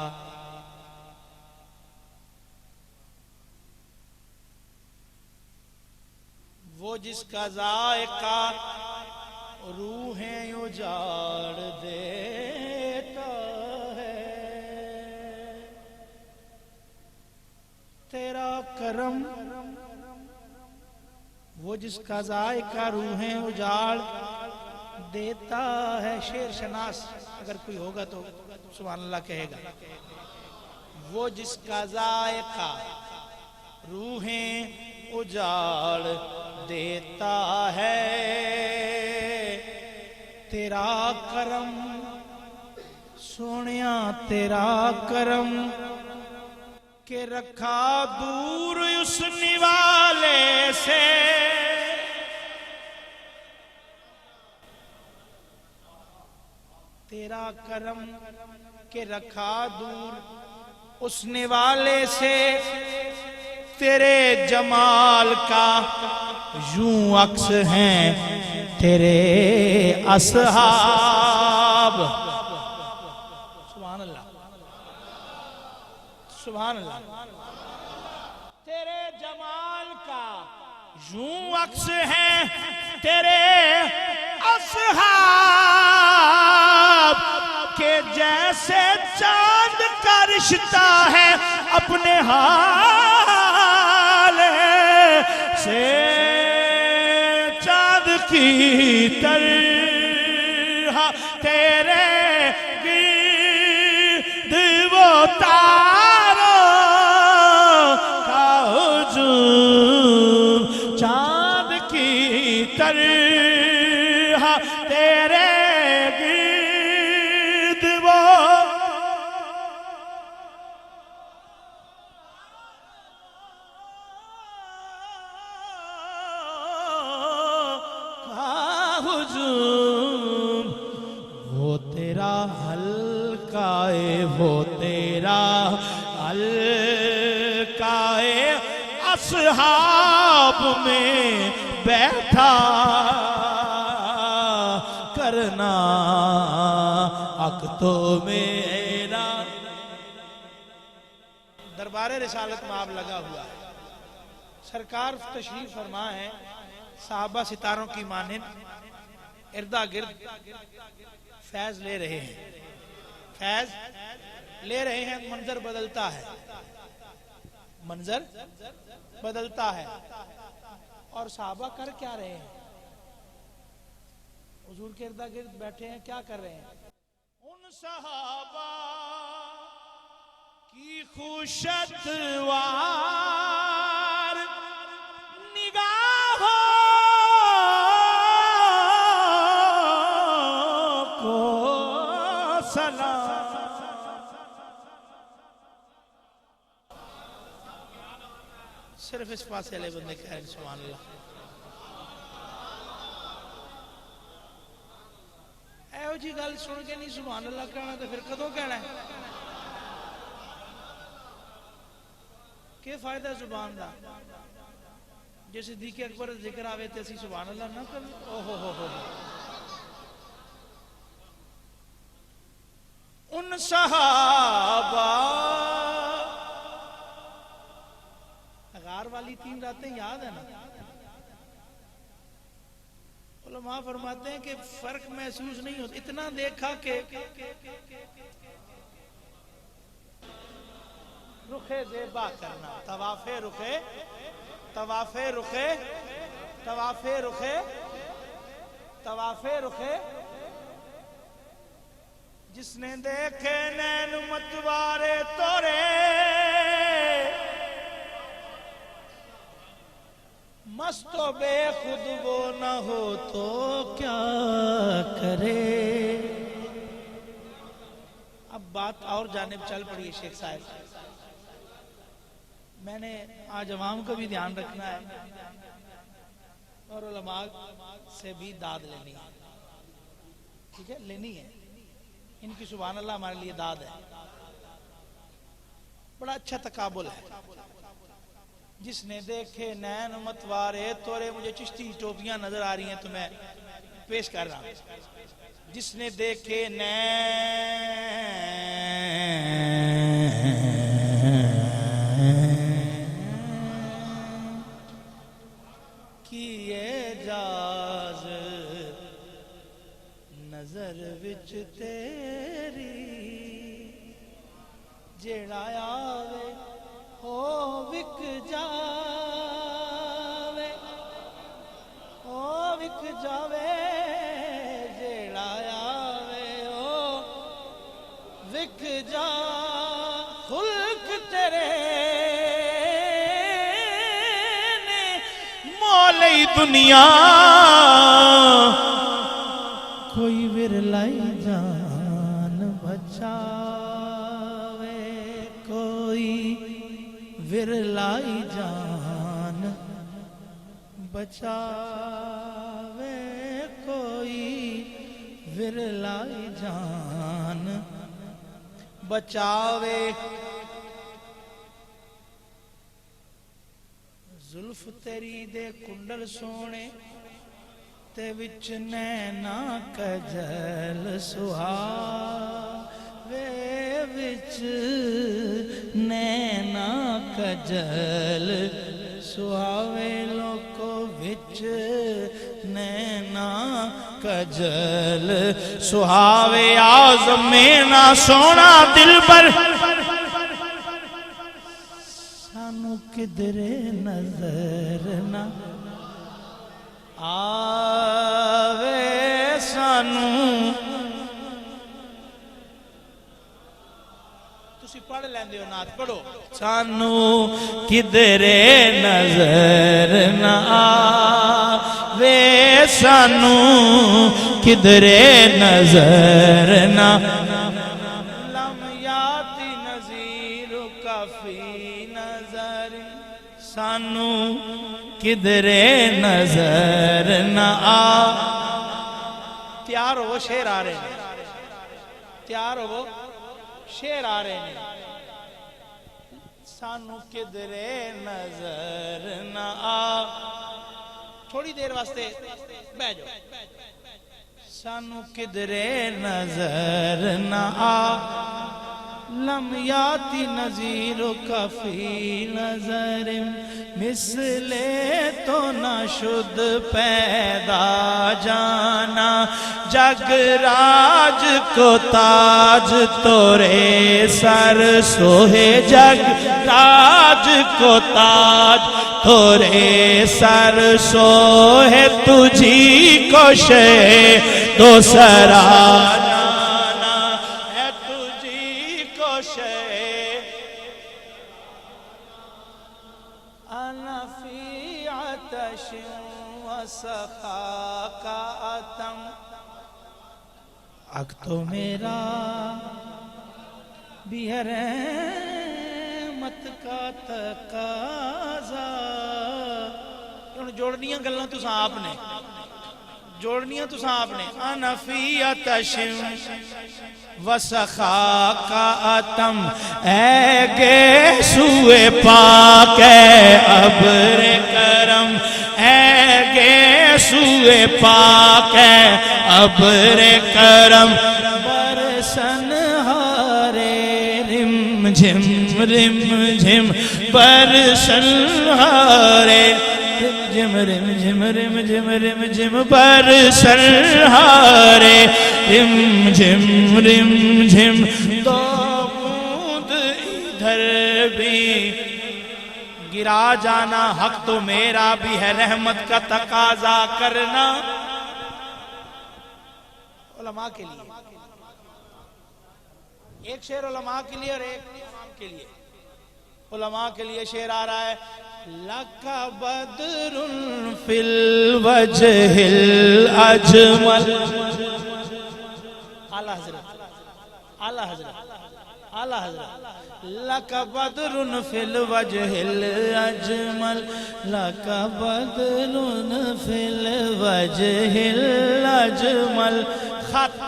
[SPEAKER 3] وہ جس کا ذائقہ روحیں اجاڑ دیتا ہے، تیرا کرم وہ جس کا ذائقہ روحیں اجاڑ دیتا ہے۔ شعر شناس اگر کوئی ہوگا تو سبحان اللہ کہے گا۔ وہ جس کا ذائقہ روحیں اجاڑ دیتا ہے، تیرا کرم سونیا تیرا کرم کہ رکھا دور اس نوالے سے، تیرا کرم کہ رکھا دور اس نوالے سے، تیرے جمال کا یوں عکس ہیں تیرے اصحاب۔ سبحان اللہ سبحان اللہ۔ تیرے جمال کا یوں عکس ہیں تیرے اصحاب، کہ جیسے چاند کا رشتہ ہے اپنے حال سے، چاند کی طرح تیرے گرد وہ تاروں کا ہجوم، چاند کی طرح تیرے گرد وہ ہجوم، وہ تیرا حلقہ ہے، وہ تیرا حلقہ ہے، اصحاب میں بیٹھا کرنا حق تو میرا۔ دربار رسالت میں آپ لگا ہوا ہے، سرکار تشریف فرما ہے، صحابہ ستاروں کی مانند اردا گرد فیض لے رہے ہیں، فیض لے رہے ہیں، منظر بدلتا ہے، منظر بدلتا ہے، اور صحابہ کر کیا رہے ہیں؟ حضور کے اردا گرد بیٹھے ہیں، کیا کر رہے ہیں؟ ان صحابہ کی خوشت وار نگاہوں کو سلام، صرف اس پاسے لے بندے کہہ رہے سبحان اللہ۔ ایو جی گل سن کے نہیں سبحان اللہ کہنا تو پھر کدوں کہنا ہے؟ کہ فائدہ زبان دا؟ جے صدیق اکبر ذکر آوے تے اسی سبحان اللہ نہ کریں؟ اوہ ہو ان صحابہ، غار والی 3 راتیں یاد ہے نا؟ علماء فرماتے ہیں کہ فرق محسوس نہیں ہوتا، اتنا دیکھا کہ رخ زیبا کرنا، طواف رخے طواف رخے طواف رخے طواف رخے، جس نے دیکھے نین متوارے تورے، مست و بے خود وہ نہ ہو تو کیا کرے۔ اب بات اور جانب چل پڑی ہے شیخ صاحب، میں نے آج عوام کو بھی دھیان رکھنا ہے اور علماء سے بھی داد لینی ہے، ٹھیک ہے، لینی ہے، ان کی سبحان اللہ ہمارے لیے داد ہے، بڑا اچھا تقابل ہے۔ جس نے دیکھے نین متوارے تورے، مجھے چشتی ٹوپیاں نظر آ رہی ہیں تو میں پیش کر رہا ہوں۔ جس نے دیکھے کیے نظر وچ تیری جیڑا آوے او وک جاوے، او وک جاوے، جیڑا آوے او وک جا، خلق تیرے نے مولی دنیا، کوئی ورلائی جان بچاوے، کوئی ورلائی جان بچاوے، کوئی ورلائی جان بچاوے۔ زلف تیری دے کنڈل سونے تے وچ نینا کجل سہاوے، وچ نینا کجل سہاوے، لوکو وچ نینا کجل سہاوے، آزم مینا سونا دلبر سانو کدرے نظر نہ آوے، سانو تسی پڑھ لیندے ہو نعت پڑھو، سانو کدرے نظر نہ آوے، سانو کدرے نظر نہ، لم یاتی نظیر کافی نظر، سانو کدرے نظر نہ آ۔ تیار ہو شیر آ رہے ہیں، تیار ہو شیر آ رہے ہیں، سانو کدرے نظر نہ آ، تھوڑی دیر واسطے بہ جاؤ، سانو کدرے نظر نہ آ، لم یاتی نظیر کفی نظر، مثلے تو نہ شد پیدا جانا، جگ راج کو تاج تورے سر سوہے، جگ راج کو تاج تورے سر سوہے، تجھی کو شے دوسرا جانا ہے، تجھی کو شے انا فی عطش وسخا کا اتم، اک تو میرا بھی ہے رحمت کا تقاضا، جوڑنیاں گلنا تو آپ نے، جوڑنیاں تو آپ نے، انا فی عطش وسخا کا اتم، اے گے سوئے پاک اے ابر کرم، اے گے سوئے پاک اے ابر کرم، برسن ہارے رم جھم رم جھم، برسن ہارے رم جھم رم جھم رم جھم، برسن ہارے رم جھم رم جھم، دو بوند ادھر بھی گرا جانا، حق تو میرا بھی ہے رحمت کا تقاضا کرنا۔ علماء کے لیے ایک شعر، علماء کے لیے اور ایک امام کے لیے۔ علماء کے لیے شعر آ رہا ہے، لَكَ بَدْرٌ فِي الْوَجْهِ الْأَجْمَلِ، اعلیٰ حضرت، اعلیٰ حضرت، اعلیٰ حضرت، لَكَ بَدْرٌ فِي الْوَجْهِ الْأَجْمَلِ، لَكَ بَدْرٌ فِي الْوَجْهِ الْأَجْمَلِ، خط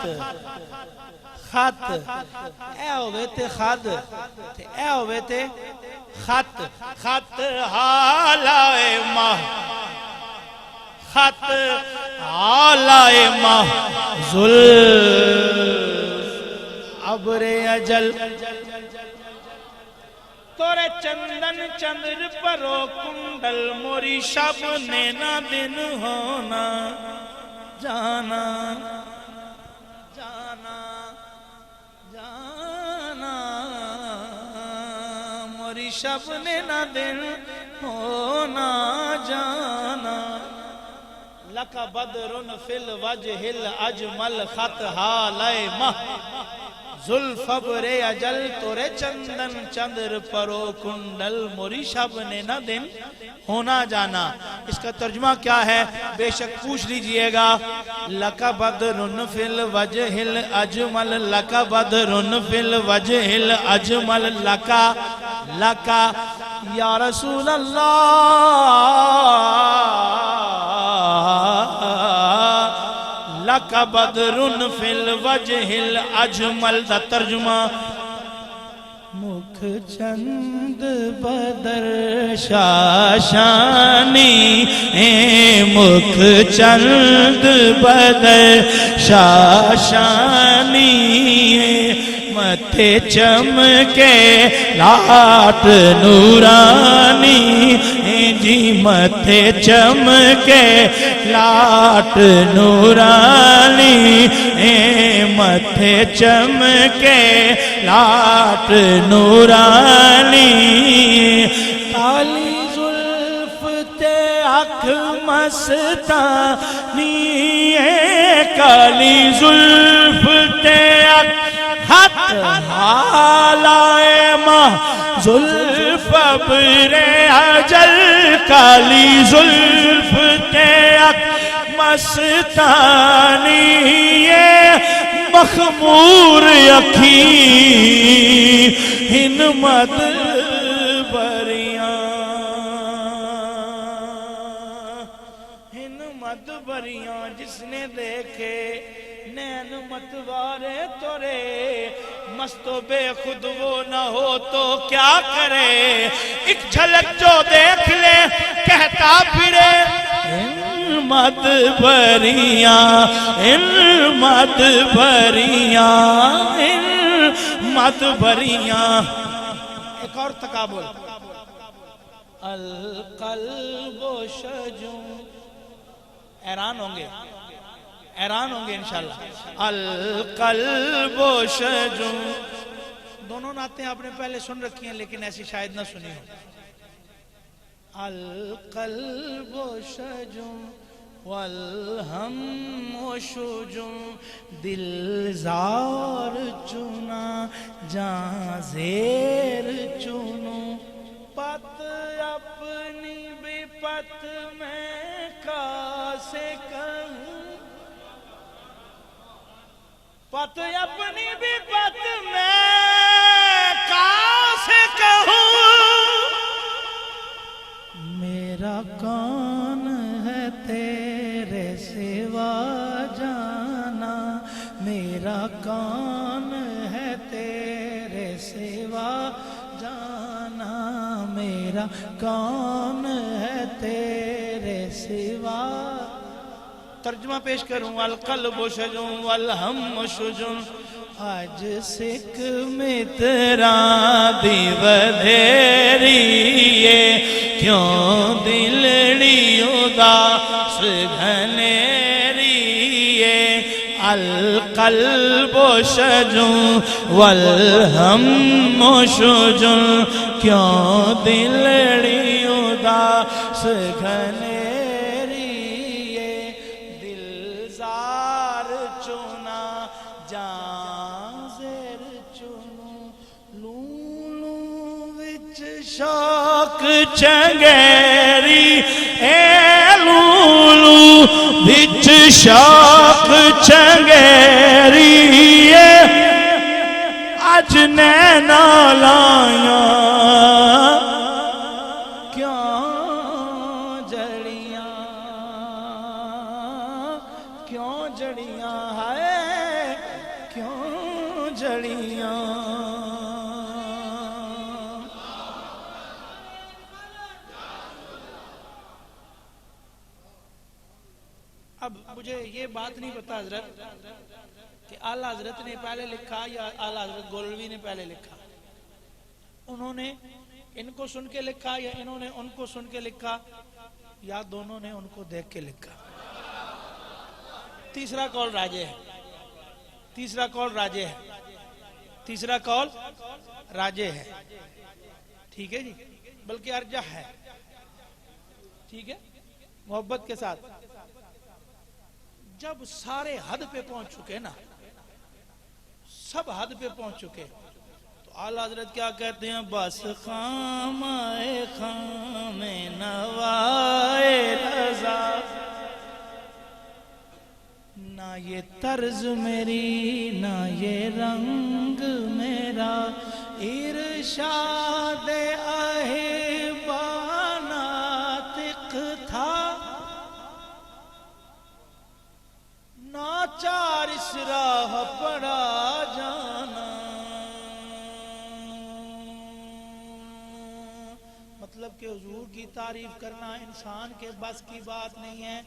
[SPEAKER 3] خط اے ہوئے تے خد اے ہوئے تے خط، خط حالائے ماہ، خط حالائے ماہ زلف عبر اجل، تورے چندن چندر پرو کنڈل، موری شب نے نہ دن ہونا جانا، شب نے نہ دن ہونا جانا لکا بدرن فی الوجہ الاجمل خط حالے ماہ زلف ابر اجل تورے چندن چندر پرو کنڈل موری شب نے نہ دن ہونا جانا. اس کا ترجمہ کیا ہے بے شک پوچھ لیجئے گا. لَكَ بَدْرٌ فِي الْوَجْهِ الْأَجْمَلِ لَكَ بَدْرٌ فِي الْوَجْهِ الْأَجْمَلِ لَكَ یا رسول اللہ لَكَ بَدْرٌ فِي الْوَجْهِ الْأَجْمَلِ دا ترجمہ مکھ چند بدر شاشانی مکھ چند بدر شاشانی متھے چمکے لاٹ نورانی جی متھے چمکے لاٹ نورانی متھے چمکے لاٹ نورانی کالی زلف تے اکھ مستانی کالی زلف تے اکھ ہاتھ حالائے ماہ زلف ابر اجل کالی زلف تے اکھ مستانی مخمور اکھی ہن مد بریاں جس نے دیکھے نین متوارے تورے مست و بے خود وہ نہ ہو تو کیا کرے ایک جھلک جو دیکھ لے کہتا پھرے مد بریاں مد بریاں مد بریاں. ایک اور تقابل القلب شجوں حیران ہوں گے انشاءاللہ. القلب شجوں دونوں نعتیں آپ نے پہلے سن رکھی ہیں لیکن ایسی شاید نہ سنی ہو. القلب شجوں والہم شجوں دل زار چنا جاں زیر چنوں پت اپنی بھی پت میں کاسے کہوں پت اپنی بھی پت میں کاسے کہوں میرا کون ہے تیرے سوا جانا میرا کون ہے تیرے سوا جانا میرا کون ہے تیرے سوا. ترجمہ پیش کروں القلب شجوں والہم شجوں آج سکھ متران دی ودھیریے کیوں دلڑی اداس گھنیریے القلب شجوں والہم شجوں کیوں دلڑی اداس گھنیریے دل زار چنا جاں زیر چنوں لولوں وچ شوق چنگیری اے لولوں وچ شوق چنگیری اج نینا لائیاں کیوں جڑیاں ہے کیوں جڑیاں. اب مجھے یہ بات نہیں پتا حضرت کہ اعلیٰ حضرت نے پہلے لکھا یا اعلیٰ حضرت گولوی نے پہلے لکھا. انہوں نے ان کو سن کے لکھا یا انہوں نے ان کو سن کے لکھا یا دونوں نے ان کو دیکھ کے لکھا. تیسرا قول راجح ہے. تیسرا قول راجح ہے. ٹھیک ہے جی، بلکہ ارجح ہے، ٹھیک ہے، محبت کے ساتھ۔ جب سارے حد پہ پہنچ چکے نا، سب حد پہ پہنچ چکے، تو اعلیٰ حضرت کیا کہتے ہیں؟ بس خام آئے خام نوائے رضا، نہ یہ طرز میری نہ یہ رنگ میرا، ارشاد احباب ناطق تھا، ناچار اس راہ پڑا جانا۔ مطلب کہ حضور کی تعریف کرنا انسان کے بس کی بات نہیں ہے۔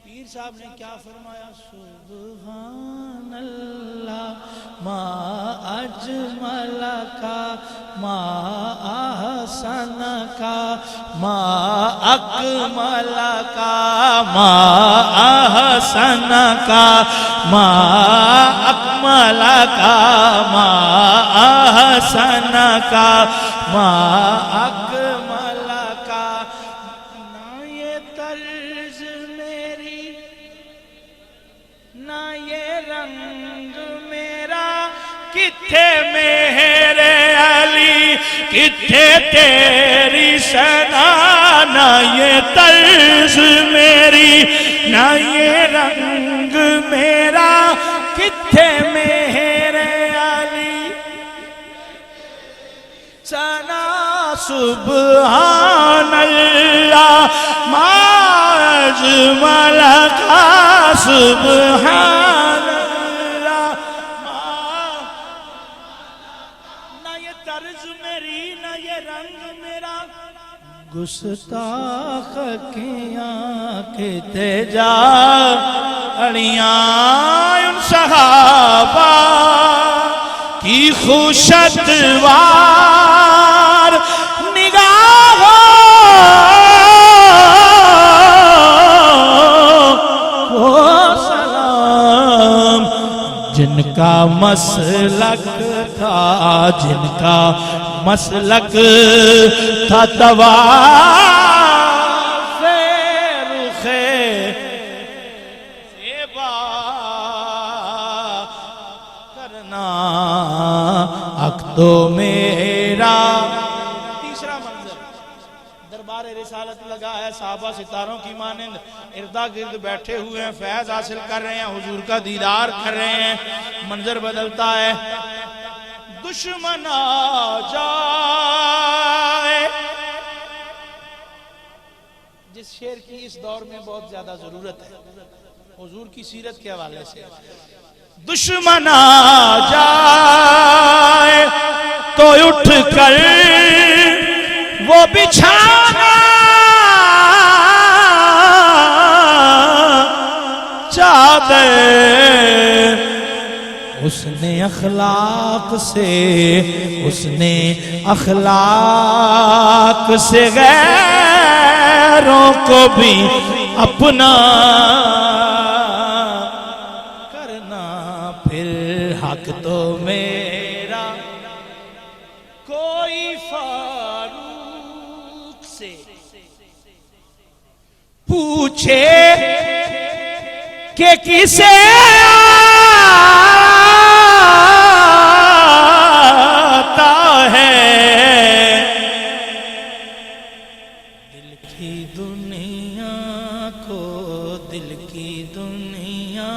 [SPEAKER 3] پیر صاحب نے کیا فرمایا؟ سبحان اللہ ما اجمل کا ما احسن کا ما اکمل کا ما احسن کا ما اکمل کا ما احسن کا ما اکمل کا، نہ یہ طرز میری نہ یہ رنگ میرا، کتھے میرے علی کتھے تیری ثنا، نہ یہ طرز میری نہ یہ رنگ میرا، کتھے میرے علی ثنا۔ سبحان اللہ ما اجمل کا، سبحان اللہ نہ یہ طرز میری نہ یہ رنگ میرا، گستاخ کی آنکھیں جاڑیاں ان صحابہ کی خوشتوار نگاہوں کو سلام، جن کا مسلک تھا جن کا مسلک تھا طواف رخ زیبا کرنا، حق تو میرا۔ تیسرا منظر، دربار رسالت لگا ہے، صحابہ ستاروں کی مانند اردا گرد بیٹھے ہوئے ہیں، فیض حاصل کر رہے ہیں، حضور کا دیدار کر رہے ہیں۔ منظر بدلتا ہے، دشمن آ جائے، جس شعر کی اس دور میں بہت زیادہ ضرورت ہے حضور کی سیرت کے حوالے سے۔ دشمن آ جائے تو اٹھ کر وہ بچھانا چادر، اس نے اخلاق سے غیروں کو بھی اپنا کرنا، پھر حق تو میرا۔ کوئی فاروق سے پوچھے کہ کسے آتا ہے، دل کی دنیا کو دل کی دنیا،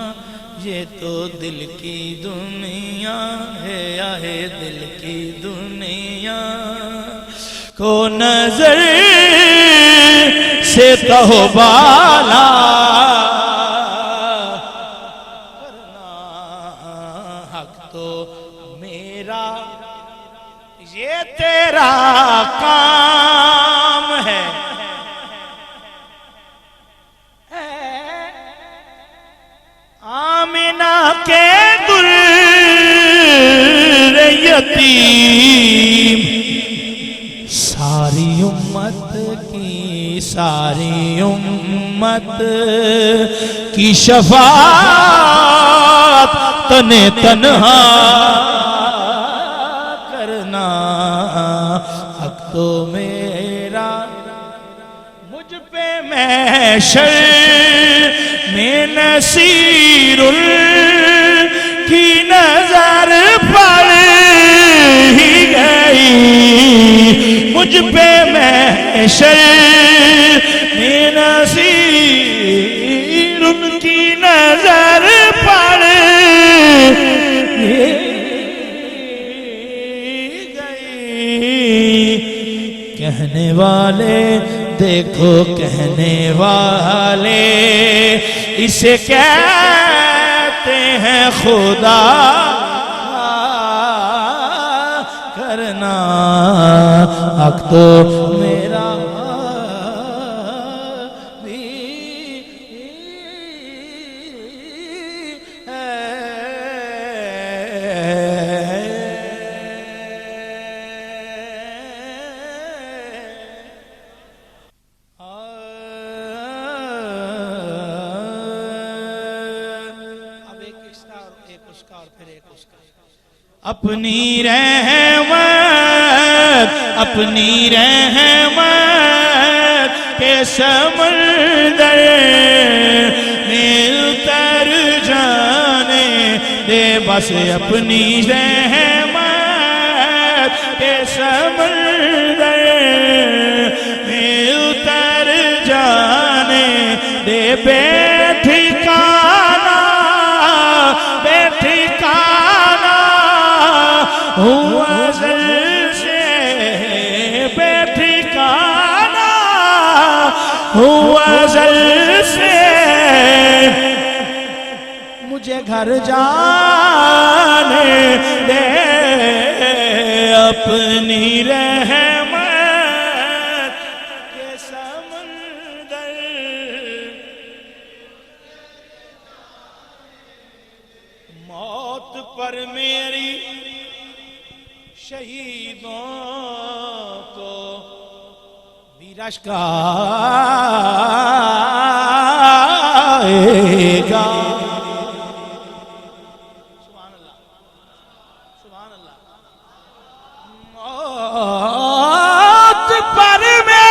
[SPEAKER 3] یہ تو دل کی دنیا ہے، ہے دل کی دنیا کو نظر سے تو بالا کرنا، حق تو میرا یہ تیرا کام ہے۔ آمنہ کے در یتیم، ساری امت کی شفاعت تنے تنہا کرنا، حق تو محشر میں نصیر کی نظر پڑ ہی گئی مجھ پہ محشر میں نصیر کی نظر پڑ کہنے والے دیکھو کہنے والے اسے کہتے ہیں خدا کرنا حق تو میرا بھی اپنی رحمت کے سمندر میں اتر جانے دے بس اپنی رحمت کے سمندر میں اتر جانے دے بے ٹھکانہ ہوا ازل سے بے ٹھکانہ ہوا ازل سے مجھے گھر جانے دے اپنی رحمت کے سمندر موت پر میری شہیدوں کو بھی رشک آئے گا سبحان اللہ سبحان اللہ موت پر میری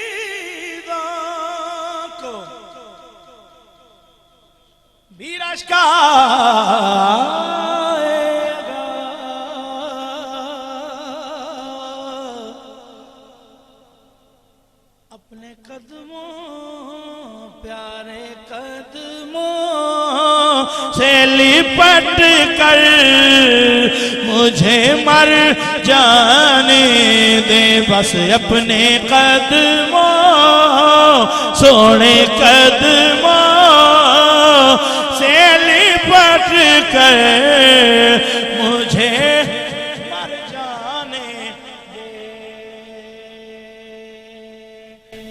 [SPEAKER 3] شہیدوں کو بھی رشک آئے گا اپنے قدموں پیارے قدموں سے لپٹ کر مجھے مر جانے دے بس اپنے قدموں سونے قدموں سے لپٹ کر مجھے مر جانے دے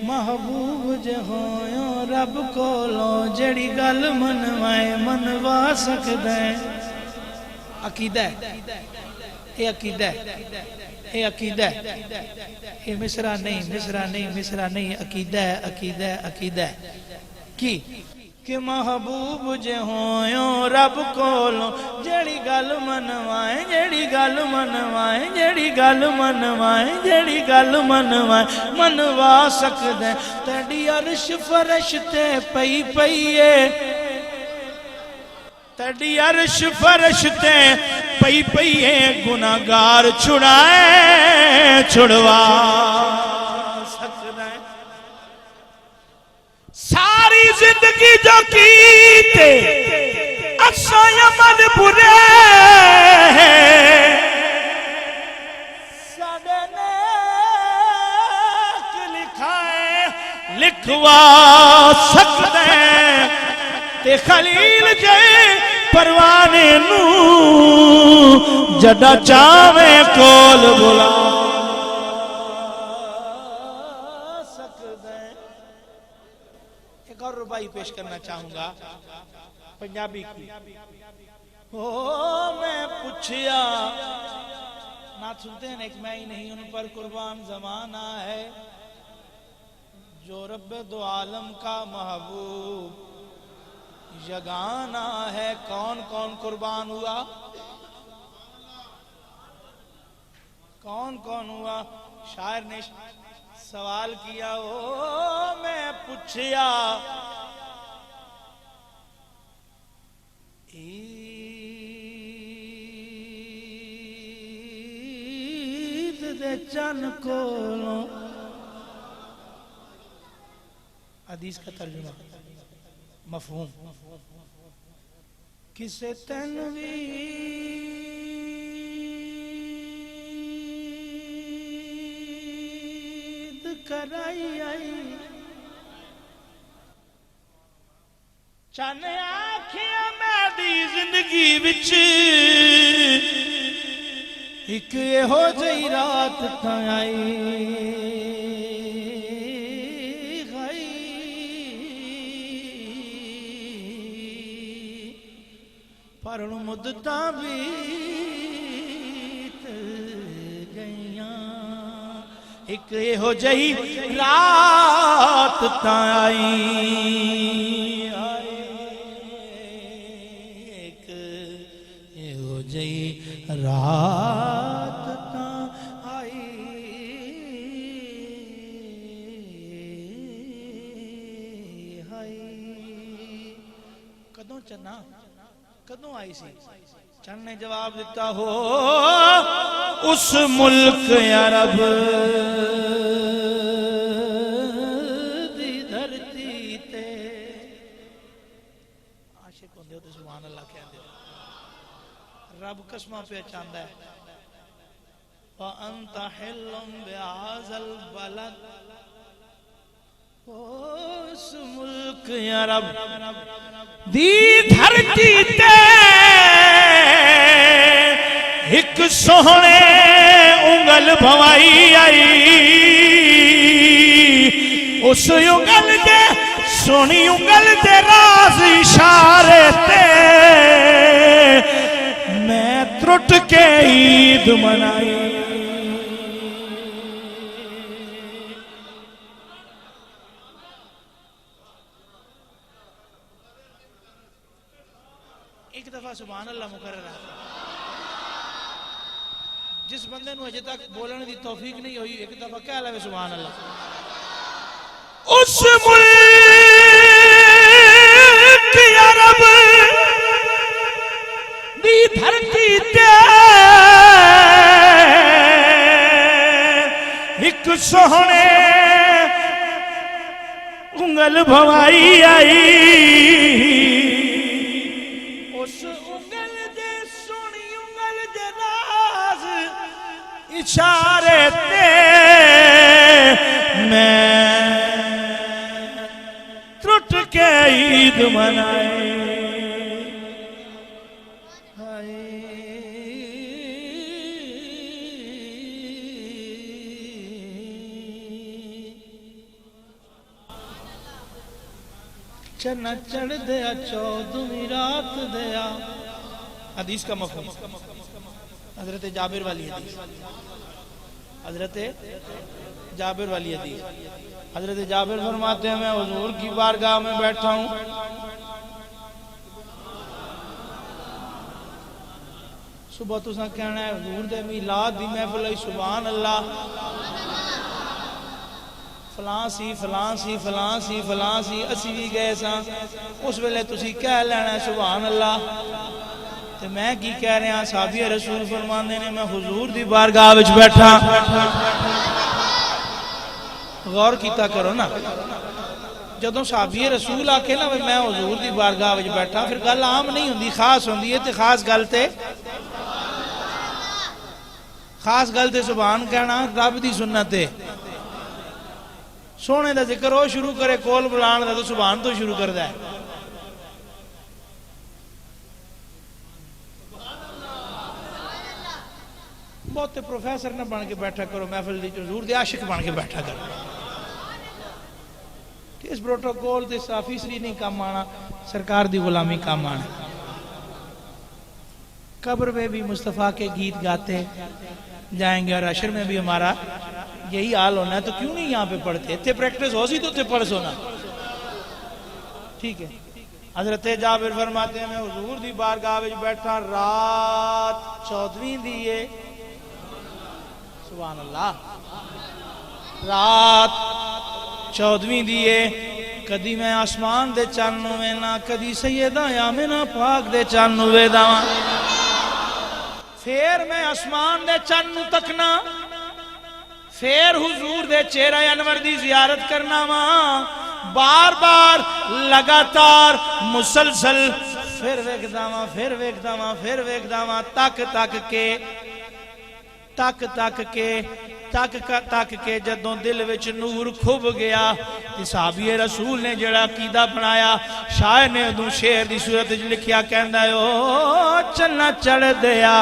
[SPEAKER 3] محبوب جہویوں رب کولوں جڑی گل منوائے منوا سکدا ہے عقیدہ ہے یہ عقیدہ ہے یہ عقیدہ ہے یہ مصرع نہیں عقیدہ ہے عقیدہ ہے کی کہ محبوب جے ہویوں رب کولوں جڑی گل منوائیں منوا سکدے تیری عرش فرش تے پئی گناہگار چھڑوا سکدے ساری زندگی جو کیتے اچھا یمن برے ساڑے نیک لکھائے لکھوا سکدے تے خلیل جے پروانے نو جڑا چاوے کول بلا ایک اور ربائی پیش کرنا چاہوں گا پنجابی کی میں پوچھیا نہ سنتے ہیں ایک میں ہی نہیں ان پر قربان زمانہ ہے جو رب دو عالم کا محبوب یگانہ ہے کون کون قربان ہوا کون کون ہوا؟ شاعر نے سوال کیا، او میں پوچھیا عید دے چن کولوں، حدیث کا ترجمہ مفہوم، کسے تنوید کرائی آئی، چانے آکھیاں میں دی زندگی وچ ایک یہ ہو جائی رات تاں آئی، پر مدتاں بیت گئیاں، ایک یہ ہو جائی رات تاں آئی، ایک یہ ہو جائی رات تاں آئی، کدوں چنا کدوں آئی سی؟ چن نے جواب دیتا، ہو اس ملک عرب دی دھرتی تے، عاشق ہوندے ہو تو سبحان اللہ کہندے ہو، رب قسمہ پہ چاندہ ہے، وَأَنْتَ حِلٌّ بِهَذَا الْبَلَدِ، اس ملک عرب دی دھرتی تے ایک سوہنے انگل بھوائی آئی، اس انگل دے سونی انگل دے راز اشارے تے میں ترٹ کے عید منائی، ایک دفعہ سبحان اللہ مقرر ہے، جس بندے نو اجے تک بولنے دی توفیق نہیں ہوئی ایک دفعہ کہہ لے سبحان اللہ، اس ملک عرب دی دھرتی تے ایک سوہنے انگل بھوائی آئی، اس انگل دے سونی انگل دے راز اشارے تے میں ترٹ کے عید منائی، چنا چڑھ دیا چودھویں رات دیا، حدیث کا مفہوم، حضرت جابر والی حدیث، حضرت جابر والی حدیث، حضرت جابر فرماتے ہیں میں حضور کی بارگاہ میں بیٹھا ہوں، صبح تو سا کہنا ہے حضور دے میلاد دی محفل ہے، سبحان اللہ، فلاں سی فلاں سی فلاں سی فلاں سی اسی بھی گئے ساں، اس ویلے تسی کہہ لینا ہے سبحان اللہ، تو میں کی کہہ رہے ہیں صحابی رسول فرماندے نے میں حضور دی بارگاہ وچ بیٹھا، غور کیتا کرو نا، جدوں صحابی رسول آکے نا میں حضور دی بارگاہ وچ بیٹھا، پھر گل عام نہیں ہوندی، خاص ہوندی ہے، تے خاص گل تے سبحان کہنا رب دی سنت ہے، سونے دا ذکر ہو شروع کرے کول بلان دا تو سبحان تو شروع کر دا ہے، بہت پروفیسر نہ بن کے بیٹھا کرو، محفل دی حضور دے عاشق بن کے بیٹھا کرو، اس پروٹوکول تے آفیسری نہیں کام آنا، سرکار دی غلامی کام آنا، قبر میں بھی مصطفیٰ کے گیت گاتے جائیں گے اور عشر میں بھی ہمارا یہی حال ہونا ہے، تو کیوں نہیں یہاں پہ پڑھتے؟ اتنے پریکٹس ہو سی تو اتنے پڑھ سونا، ٹھیک ہے۔ حضرت جابر فرماتے ہیں میں حضور دی بارگاہ وچ بیٹھا، رات 14ویں دی ہے، سبحان اللہ. رات 14ویں دیے کدی میں آسمان دے چن وینا کدی سیدہ آمنہ پاک دے چن ویدا پھر میں آسمان دے چن تکنا پھر حضور دے چہرہ انور دی زیارت کرنا وا بار بار لگاتار مسلسل پھر ویکھدا وا پھر ویکھدا وا پھر ویکھدا وا تک کے جدوں دل وچ نور کھب گیا تے صحابی رسول نے جڑا عقیدہ بنایا شاعر نے ادوں شعر دی صورت وچ لکھیا کہندا ہے او چنا چڑھ دیا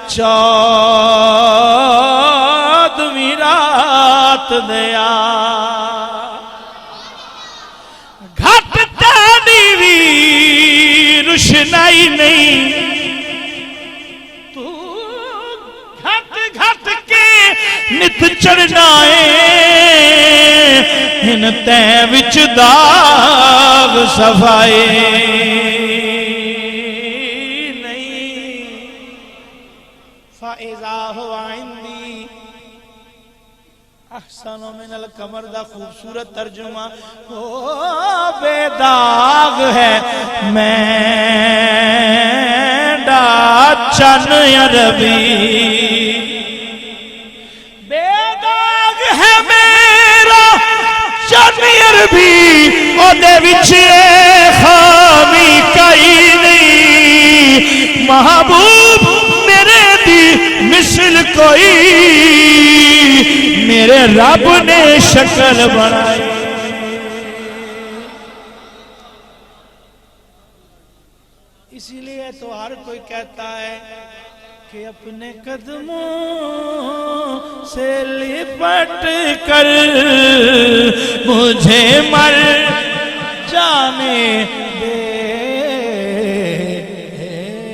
[SPEAKER 3] 14ویں رات دیا گھٹ تیری وی روشنائی نہیں نت چڑھنا ان تے وچ داغ صفائی نہیں فَإِذَا هُوَ عِنْدِي احسن من القمر دا خوبصورت ترجمہ او بے داغ ہے میں ڈا چن عربی عربی او دے وچے خامی کئی نہیں محبوب میرے دی مثل کوئی میرے رب نے شکل بنائی اسی لیے تو ہر کوئی کہتا ہے کہ اپنے قدموں سے لپٹ کر مجھے مر جانے دے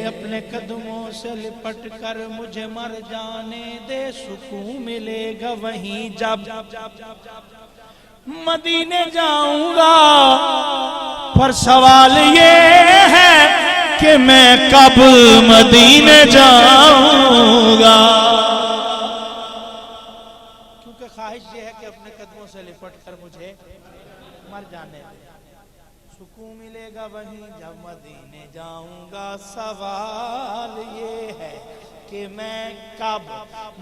[SPEAKER 3] اپنے قدموں سے لپٹ کر مجھے مر جانے دے سکون ملے گا وہیں جب مدینے جاؤں گا پر سوال یہ ہے کہ میں کب مدینے جاؤں گا کیونکہ خواہش یہ ہے کہ اپنے قدموں سے لپٹ کر مجھے مر جانے دے سکون ملے گا وہیں جب مدینے جاؤں گا سوال یہ ہے کہ میں کب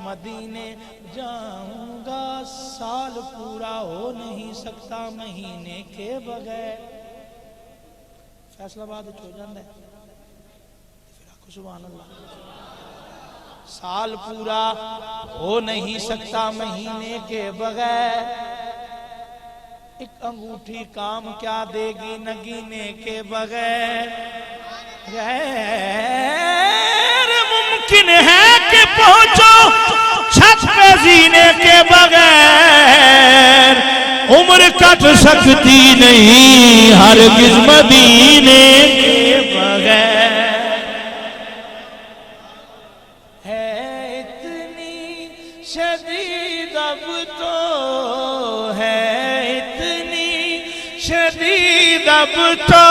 [SPEAKER 3] مدینے جاؤں گا سال پورا ہو نہیں سکتا مہینے کے بغیر فیصلہ بات ہو جاندہ ہے سبحان اللہ سال پورا ہو نہیں سکتا مہینے کے بغیر ایک انگوٹھی کام کیا دے گی نگینے کے بغیر غیر ممکن ہے کہ پہنچو چھت پہ زینے کے بغیر عمر کٹ سکتی نہیں ہرگز مدینے کے بغیر شدید اب تو ہے اتنی شدید اب تو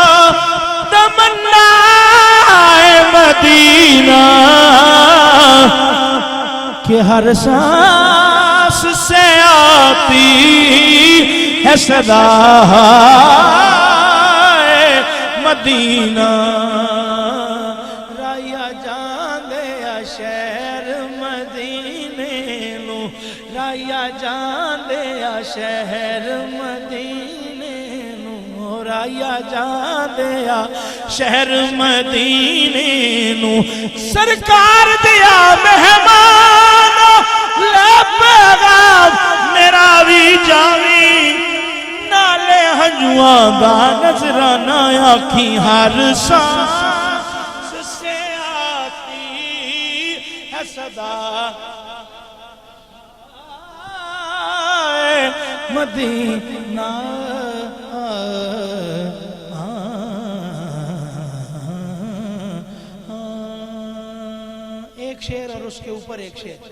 [SPEAKER 3] تمنا مدینہ کہ ہر سانس سے آتی ہے صدا مدینہ رایا جان دیا شہر مدینے نو رایا جان دیا شہر مدینے نو رایا جان دیا شہر مدینے نو سرکار دیا مہمان لے پیغام میرا بھی جاوی نالے ہنجواں دا نظرانہ آنکھیں ہر سانس سے آتی ہے صدا مدینہ ایک شعر اور اس کے اوپر ایک شعر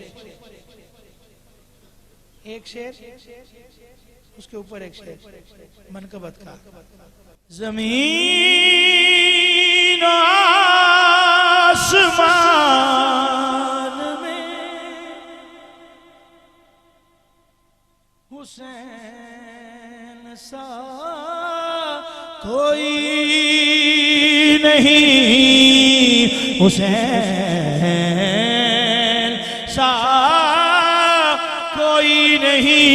[SPEAKER 3] ایک شعر اس کے اوپر ایک شعر منقبت کا زمین و آسمان میں سا کوئی نہیں، حسین سا کوئی نہیں،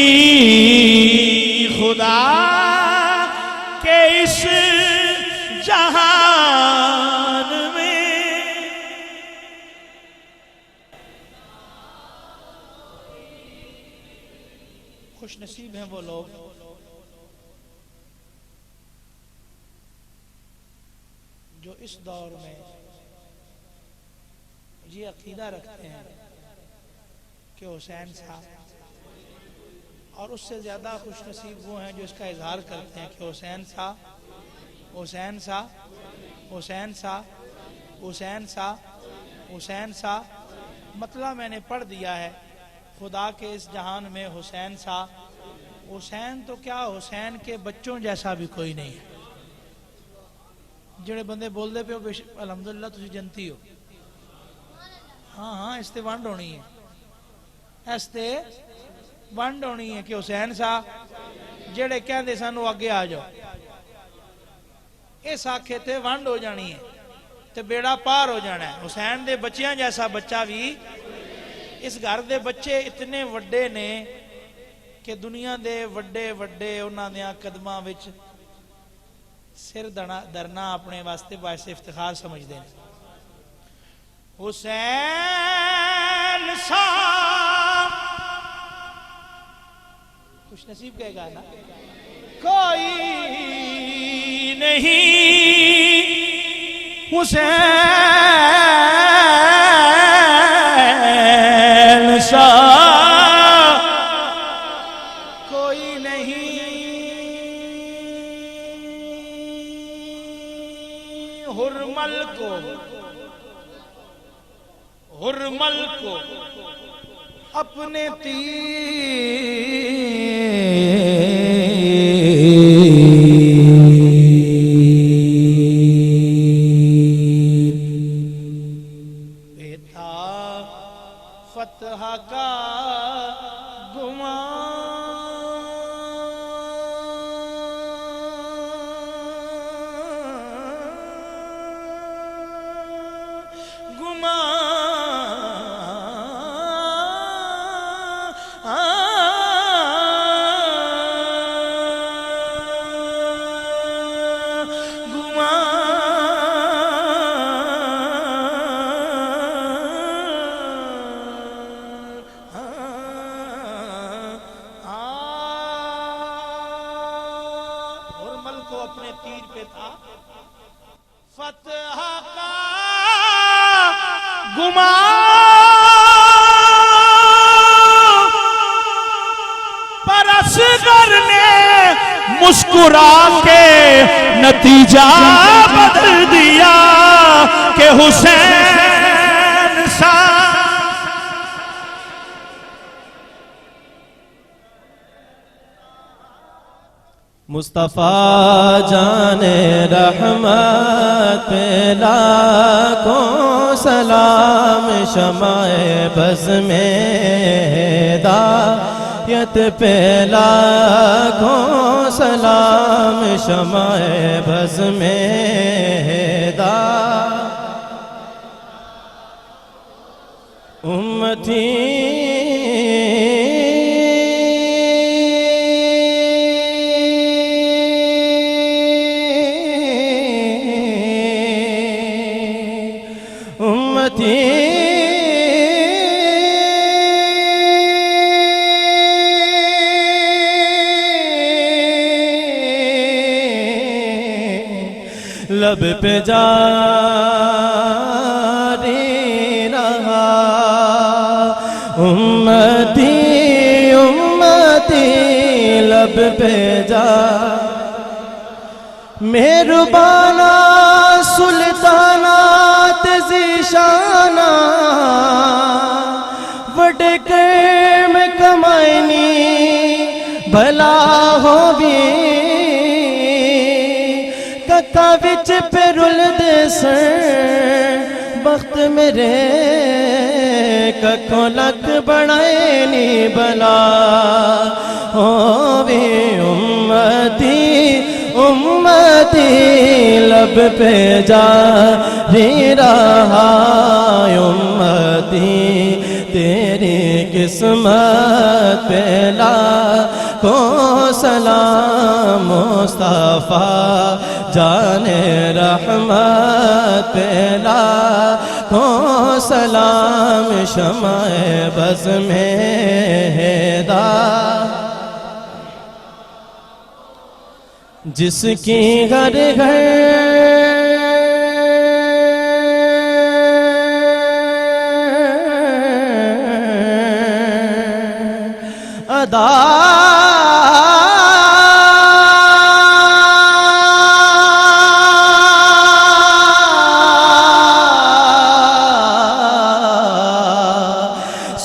[SPEAKER 3] خدا کے اس جہان میں۔ خوش نصیب ہیں وہ لوگ جو اس دور میں یہ عقیدہ رکھتے ہیں کہ حسین صاحب، اور اس سے زیادہ خوش نصیب وہ ہیں جو اس کا اظہار کرتے ہیں کہ حسین صاحب، حسین صاحب، حسین صاحب، حسین صاحب، حسین صاحب۔ مطلب میں نے پڑھ دیا ہے، خدا کے اس جہان میں حسین صاحب، حسین تو کیا، حسین کے بچوں جیسا بھی کوئی نہیں ہے۔ جڑے بندے بول دے پہ ہو الحمدللہ تسی جنتی ہو، ہاں ہاں اس تے ونڈ ہونی ہے، اس تے ونڈ ہونی ہے کہ حسین صاحب جڑے کہندے سانو آگے آ جاؤ، اس آنکھے تے ونڈ ہو جانی ہے تے بیڑا پار ہو جانا ہے۔ حسین دے بچیاں جیسا بچہ بھی، اس گھر دے بچے اتنے وڈے نے کہ دنیا دے وڈے وڈے انہاں دیاں قدماں وچ سر درنا اپنے واسطے باعث افتخار سمجھ دیں۔ حسین صاحب خوش نصیب کہے گا نا، کوئی نہیں، حسین صاحب کوئی نہیں، ہرمل کو اپنے تیر تھا فتح کا اپنے تیر پہ تھا فتح کا گمان، پر اصغر نے مسکرا کے نتیجہ بدل دیا کہ حسین صاحب
[SPEAKER 4] مصطفیٰ جان رحمت پہ لاکھوں سلام، شمع بز میں ہدایت پہ لاکھوں سلام، شمع بز میں ہدایت امتی لب پہ جاری رہا امتی امتی، لب پہ جا مہربانہ سلطانات زیشانہ وڈے کرم کمائنی بھلا ہو بھی ککا وچ پہ رل دے سن بخت میرے ککھوں لکھ بڑائنی بلا ہووی امتی امتی لب پہ جاری رہا امتی تیری قسمت پہ لاکھوں سلام مصطفیٰ جان رحمت پہ لاکھوں سلام شمع بز میں ہدایت جس کی گھر گھر ادا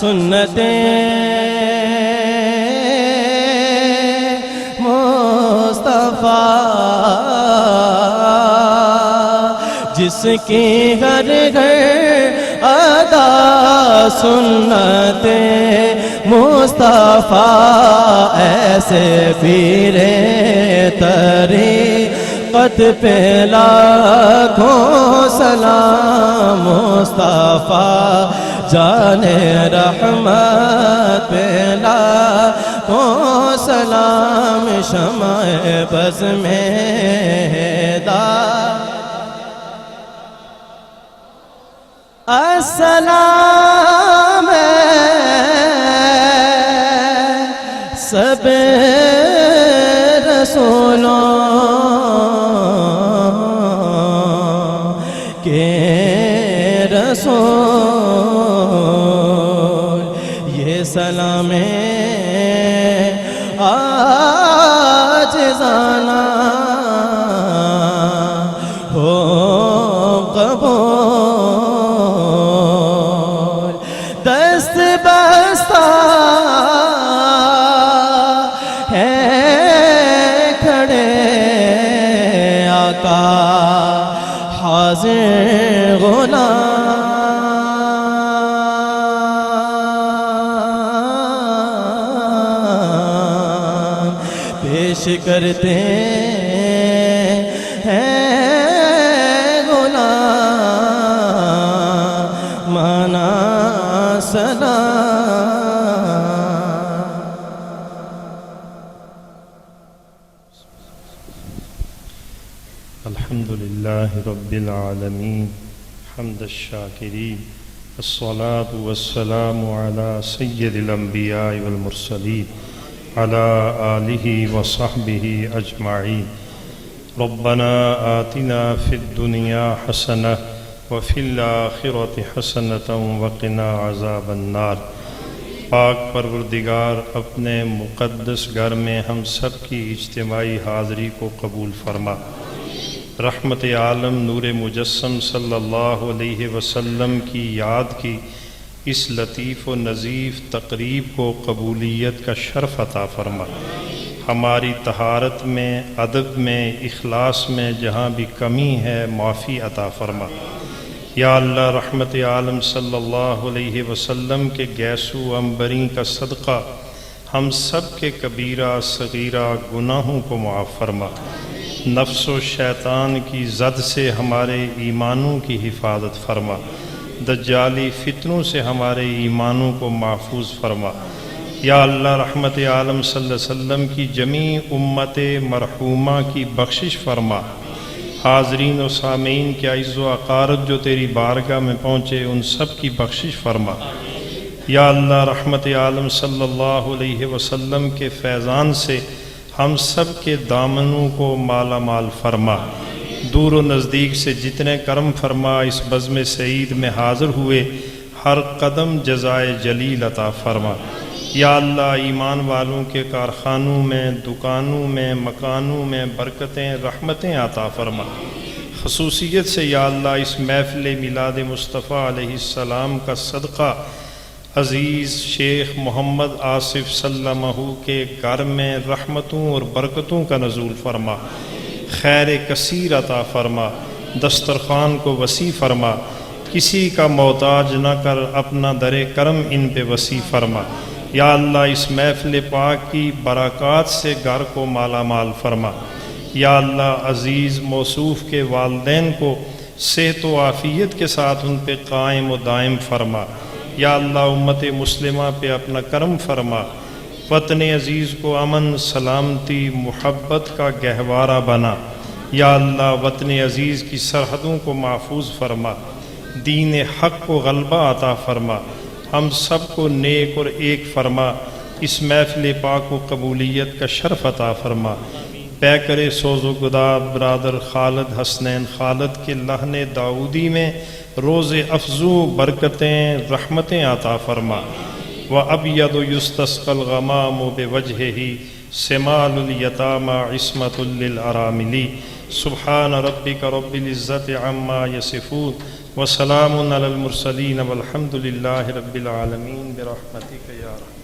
[SPEAKER 4] سنتیں جس کی گھر گھر ادا سنت مصطفیٰ ایسے پیر طریقت پہ لاکھوں سلام مصطفیٰ جان رحمت پہ لاکھوں سلام شمع بز میں ہدایت السلام سب رسولوں کے رسول یہ سلام عاجزانہ ہو قبول دست بستہ ہے کھڑے آقا حاضر غلام پیش کرتے ہیں غلام مانا سلام
[SPEAKER 2] الحمد لله رب العالمين حمد الشاكرين الصلاة والسلام على سيد الأنبياء والمرسلين على آله وصحبه أجمعين ربنا آتنا في الدنيا حسنة وفي الآخرة حسنة وقنا عذاب النار پاک پروردگار اپنے مقدس گھر میں ہم سب کی اجتماعی حاضری کو قبول فرما رحمت عالم نور مجسم صلی اللہ علیہ وسلم کی یاد کی اس لطیف و نظیف تقریب کو قبولیت کا شرف عطا فرما ہماری طہارت میں ادب میں اخلاص میں جہاں بھی کمی ہے معافی عطا فرما یا اللہ رحمت عالم صلی اللہ علیہ وسلم کے گیسو عنبرین کا صدقہ ہم سب کے کبیرہ صغیرہ گناہوں کو معاف فرما نفس و شیطان کی زد سے ہمارے ایمانوں کی حفاظت فرما دجالی فتنوں سے ہمارے ایمانوں کو محفوظ فرما یا اللہ رحمت عالم صلی اللہ علیہ وسلم کی جمیع امت مرحومہ کی بخشش فرما حاضرین و سامعین کے عز و اقارب جو تیری بارگاہ میں پہنچے ان سب کی بخشش فرما یا اللہ رحمت عالم صلی اللہ علیہ وسلم کے فیضان سے ہم سب کے دامنوں کو مالا مال فرما دور و نزدیک سے جتنے کرم فرما اس بزم سعید میں حاضر ہوئے ہر قدم جزائے جلیل عطا فرما یا اللہ ایمان والوں کے کارخانوں میں دکانوں میں مکانوں میں برکتیں رحمتیں عطا فرما خصوصیت سے یا اللہ اس محفل میلاد مصطفیٰ علیہ السلام کا صدقہ عزیز شیخ محمد آصف سلمہ کے گھر میں رحمتوں اور برکتوں کا نزول فرما خیر کثیر عطا فرما دسترخوان کو وسیع فرما کسی کا محتاج نہ کر اپنا در کرم ان پہ وسیع فرما۔ یا اللہ اس محفل پاک کی برکات سے گھر کو مالا مال فرما۔ یا اللہ عزیز موصوف کے والدین کو صحت و عافیت کے ساتھ ان پہ قائم و دائم فرما۔ یا اللہ امت مسلمہ پہ اپنا کرم فرما۔ وطن عزیز کو امن، سلامتی، محبت کا گہوارہ بنا۔ یا اللہ وطن عزیز کی سرحدوں کو محفوظ فرما، دین حق کو غلبہ عطا فرما، ہم سب کو نیک اور ایک فرما، اس محفل پاک و قبولیت کا شرف عطا فرما۔ پیکر سوز و گداز برادر خالد حسنین خالد کے لحن داؤدی میں روز افزو برکتیں رحمتیں عطا فرما۔ وَأَبْيَضُ يُسْتَسْقَى الْغَمَامُ بِوَجْهِهِ سِمَالُ الْيَتَامَى عِصْمَةٌ لِلْأَرَامِلِ۔ سبحان ربک رب العزت عما یصفون وسلام علی المرسلین والحمد للہ رب العالمین برحمتک یا رحمن۔